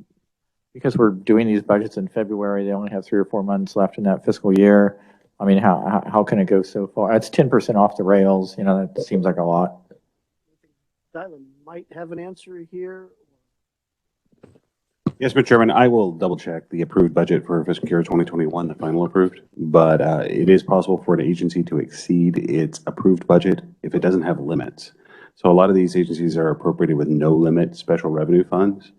because we're doing these budgets in February, they only have 3 or 4 months left in that fiscal year. I mean, how can it go so far? It's 10% off the rails. That seems like a lot. Dylan might have an answer here. Yes, Mr. Chairman, I will double check the approved budget for fiscal year 2021, the final approved. But it is possible for an agency to exceed its approved budget if it doesn't have limits. So a lot of these agencies are appropriated with no limit special revenue funds.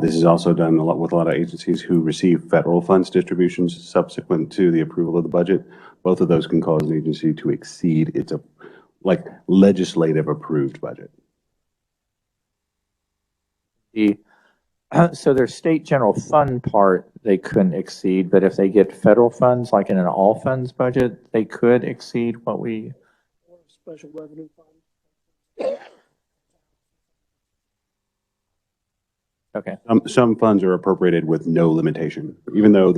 This is also done with a lot of agencies who receive federal funds distributions subsequent to the approval of the budget. Both of those can cause an agency to exceed its legislative approved budget. So their state general fund part, they couldn't exceed, but if they get federal funds, like in an all funds budget, they could exceed what we. Or special revenue fund. Okay. Some funds are appropriated with no limitation, even though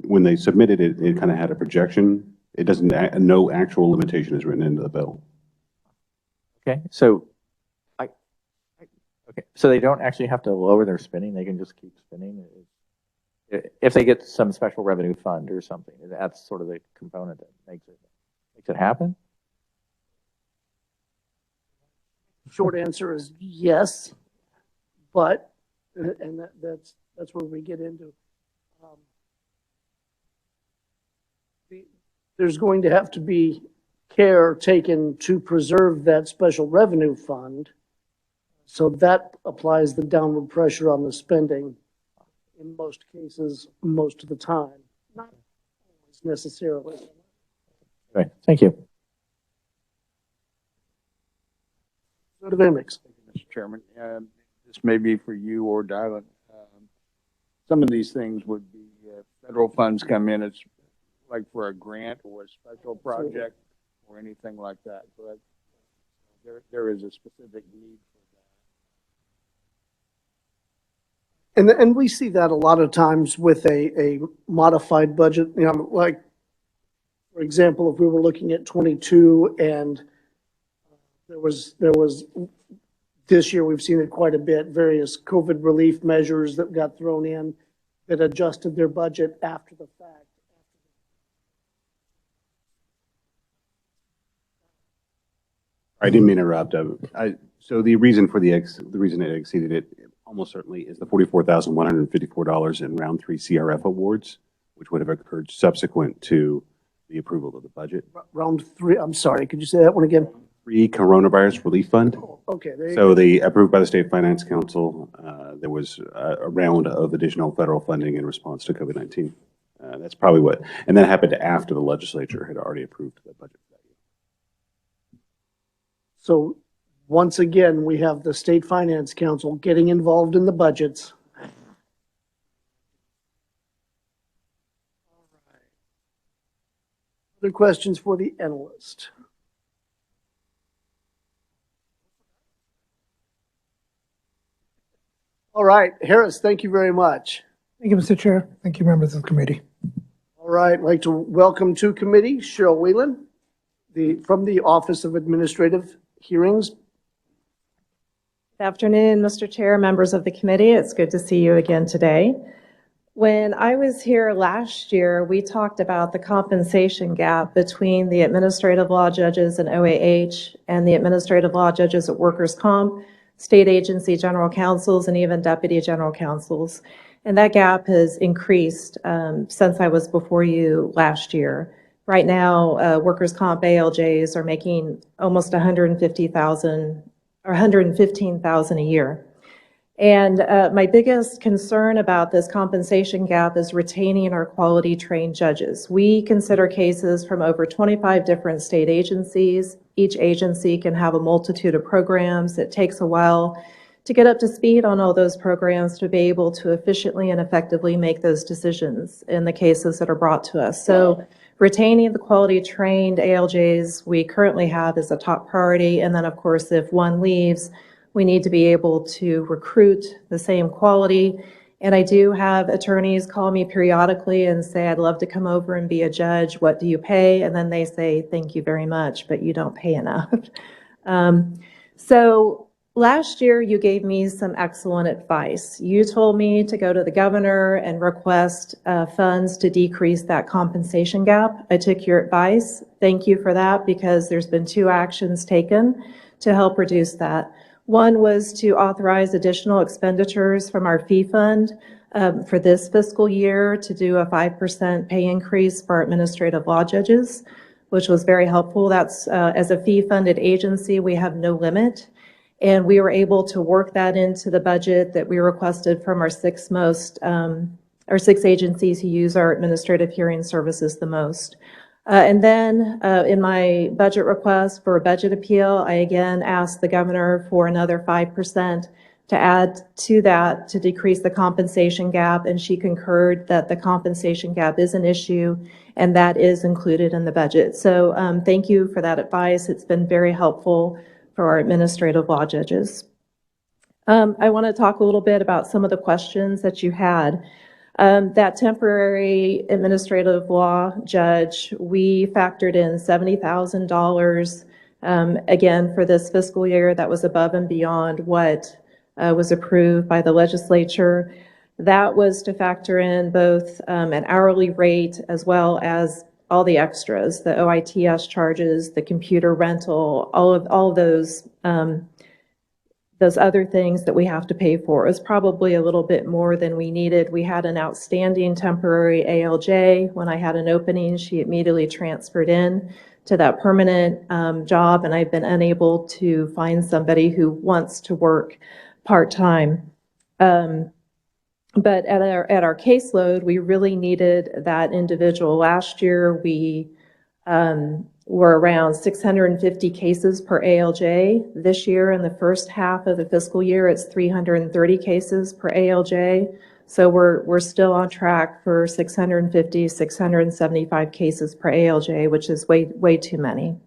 when they submitted it, it kind of had a projection. It doesn't. No actual limitation is written into the bill. Okay. So. Okay, so they don't actually have to lower their spending, they can just keep spending? If they get some special revenue fund or something, that's sort of the component that makes it happen? Short answer is yes, but, and that's where we get into, there's going to have to be care taken to preserve that special revenue fund. So that applies the downward pressure on the spending in most cases, most of the time, not always necessarily. Right, thank you. Go to Vamix. Mr. Chairman, this may be for you or Dylan. Some of these things would be federal funds come in, it's like for a grant or a special project or anything like that, but there is a specific need for that. And we see that a lot of times with a modified budget, like, for example, if we were looking at 22 and there was this year, we've seen it quite a bit, various COVID relief measures that got thrown in that adjusted their budget after the fact. I didn't mean to interrupt. So the reason for the reason it exceeded it almost certainly is the $44,154 in round 3 CRF awards, which would have occurred subsequent to the approval of the budget. Round 3, I'm sorry, could you say that one again? 3 Coronavirus Relief Fund. Oh, okay, there you So go. they approved by the State Finance Council. There was a round of additional federal funding in response to COVID-19. That's probably what, and that happened after the legislature had already approved the budget. So Once again, we have the State Finance Council getting involved in the budgets. Other questions for the analyst? All right, Harris, thank you very much. Thank you, Mr. Chair. Thank you, members of the committee. All right, I'd like to welcome to committee Cheryl Whelan, from the Office of Administrative Hearings. Good afternoon, Mr. Chair, members of the committee. It's good to see you again today. When I was here last year, we talked about the compensation gap between the administrative law judges in OAH and the administrative law judges at workers' comp, state agency general counsels, and even deputy general counsels. And that gap has increased since I was before you last year. Right now, workers' comp ALJs are making almost $150,000 or $115,000 a year. And my biggest concern about this compensation gap is retaining our quality trained judges. We consider cases from over 25 different state agencies. Each agency can have a multitude of programs. It takes a while to get up to speed on all those programs to be able to efficiently and effectively make those decisions in the cases that are brought to us. So retaining the quality trained ALJs we currently have is a top priority. And then of course, if one leaves, we need to be able to recruit the same quality. And I do have attorneys call me periodically and say, I'd love to come over and be a judge. What do you pay? And then they say, thank you very much, but you don't pay enough. So last year, you gave me some excellent advice. You told me to go to the governor and request funds to decrease that compensation gap. I took your advice. Thank you for that, because there's been 2 actions taken to help reduce that. One was to authorize additional expenditures from our fee fund for this fiscal year to do a 5% pay increase for our administrative law judges, which was very helpful. That's as a fee-funded agency, we have no limit. And we were able to work that into the budget that we requested from our 6 agencies who use our administrative hearing services the most. And then in my budget request for a budget appeal, I again asked the governor for another 5% to add to that to decrease the compensation gap. And she concurred that the compensation gap is an issue and that is included in the budget. So thank you for that advice. It's been very helpful for our administrative law judges. I want to talk a little bit about some of the questions that you had. That temporary administrative law judge, we factored in $70,000 again for this fiscal year. That was above and beyond what was approved by the legislature. That was to factor in both an hourly rate as well as all the extras, the OITS charges, the computer rental, all of those other things that we have to pay for. It was probably a little bit more than we needed. We had an outstanding temporary ALJ. When I had an opening, she immediately transferred in to that permanent job, and I've been unable to find somebody who wants to work part-time. But at our caseload, we really needed that individual. Last year, we were around 650 cases per ALJ. This year, in the first half of the fiscal year, it's 330 cases per ALJ. So we're still on track for 650, 675 cases per ALJ, which is way too many.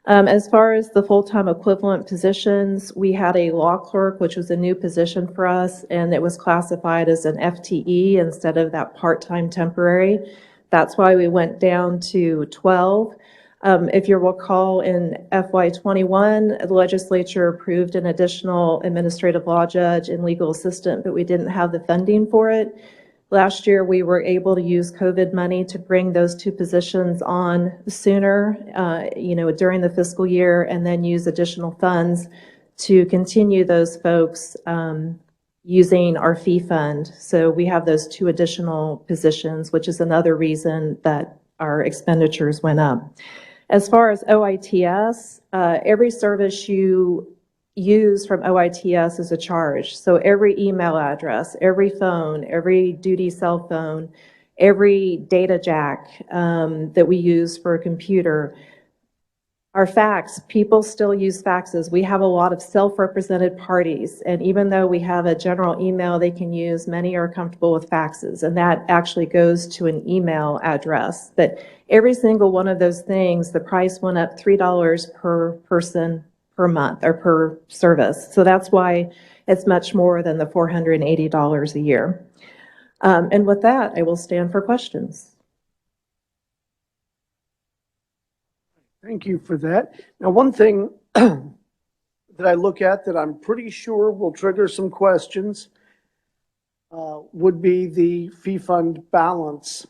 As far as the full-time equivalent positions, we had a law clerk, which was a new position for us, and it was classified as an FTE instead of that part-time temporary. That's why we went down to 12. If you recall, in FY21, the legislature approved an additional administrative law judge and legal assistant, but we didn't have the funding for it. Last year, we were able to use COVID money to bring those 2 positions on sooner, during the fiscal year, and then use additional funds to continue those folks using our fee fund. So we have those 2 additional positions, which is another reason that our expenditures went up. As far as OITS, every service you use from OITS is a charge. So every email address, every phone, every duty cell phone, every data jack that we use for a computer Our fax, people still use faxes. We have a lot of self-represented parties, and even though we have a general email they can use, many are comfortable with faxes, and that actually goes to an email address. But every single one of those things, the price went up $3 per person per month or per service. So that's why it's much more than the $480 a year. And with that, I will stand for questions. Thank you for that. Now, one thing that I look at that I'm pretty sure will trigger some questions would be the fee fund balance.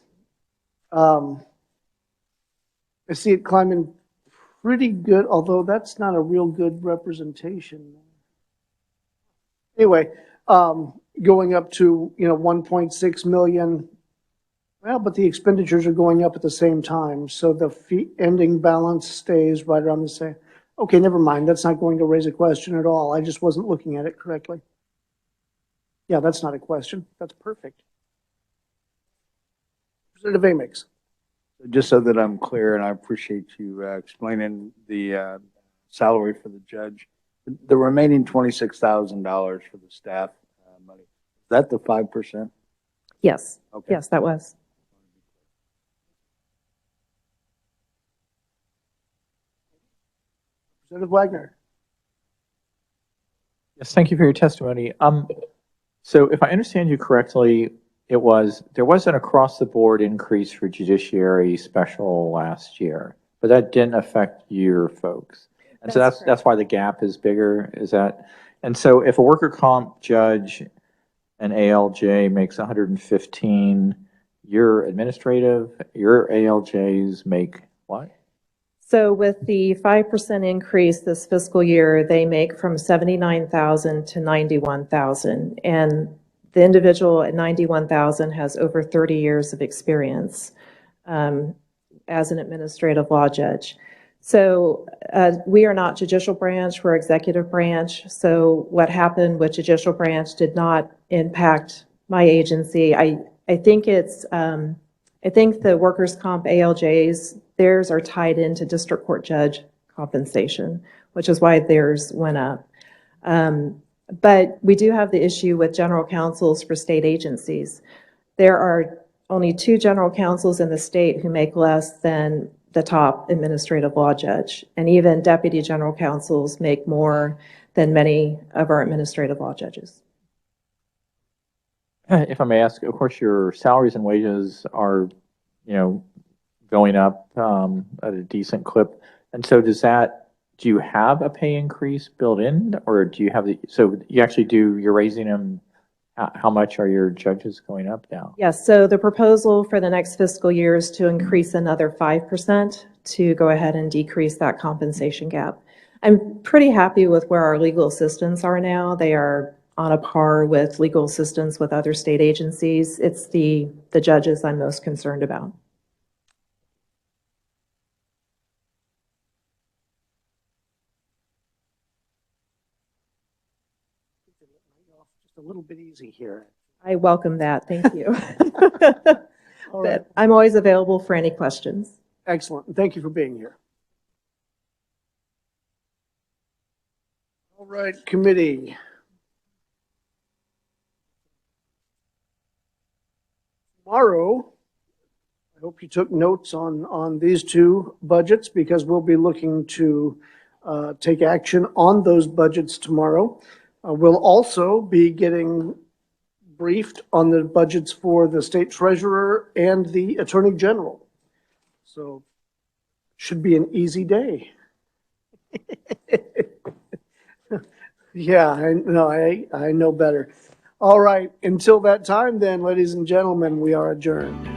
I see it climbing pretty good, although that's not a real good representation. Anyway, going up to, 1.6 million. Well, but the expenditures are going up at the same time, so the fee ending balance stays right around the same. Okay, never mind. That's not going to raise a question at all. I just wasn't looking at it correctly. Yeah, that's not a question. That's perfect. Representative Amix. Just so that I'm clear, and I appreciate you explaining the salary for the judge, the remaining $26,000 for the staff money, is that the 5%? Yes. Okay. Yes, that was. Representative Wagner. Yes, thank you for your testimony. So if I understand you correctly, there was an across-the-board increase for judiciary special last year, but that didn't affect your folks. And so that's why the gap is bigger, is that? And so if a worker comp judge and ALJ makes 115, your ALJs make what? So with the 5% increase this fiscal year, they make from $79,000 to $91,000. And the individual at $91,000 has over 30 years of experience as an administrative law judge. So we are not judicial branch, we're executive branch. So what happened with judicial branch did not impact my agency. I think the workers' comp ALJs, theirs are tied into district court judge compensation, which is why theirs went up. But we do have the issue with general counsels for state agencies. There are only 2 general counsels in the state who make less than the top administrative law judge. And even deputy general counsels make more than many of our administrative law judges. If I may ask, of course, your salaries and wages are, going up at a decent clip. And so do you have a pay increase built in, or do you have you're raising them? How much are your judges going up now? Yes, so the proposal for the next fiscal year is to increase another 5% to go ahead and decrease that compensation gap. I'm pretty happy with where our legal assistants are now. They are on a par with legal assistants with other state agencies. It's the judges I'm most concerned about. Just a little bit easy here. I welcome that. Thank you. All right. But I'm always available for any questions. Excellent. Thank you for being here. All right, committee. Tomorrow, I hope you took notes on these 2 budgets, because we'll be looking to take action on those budgets tomorrow. We'll also be getting briefed on the budgets for the state treasurer and the attorney general. So should be an easy day. Yeah, I know better. All right, until that time then, ladies and gentlemen, we are adjourned.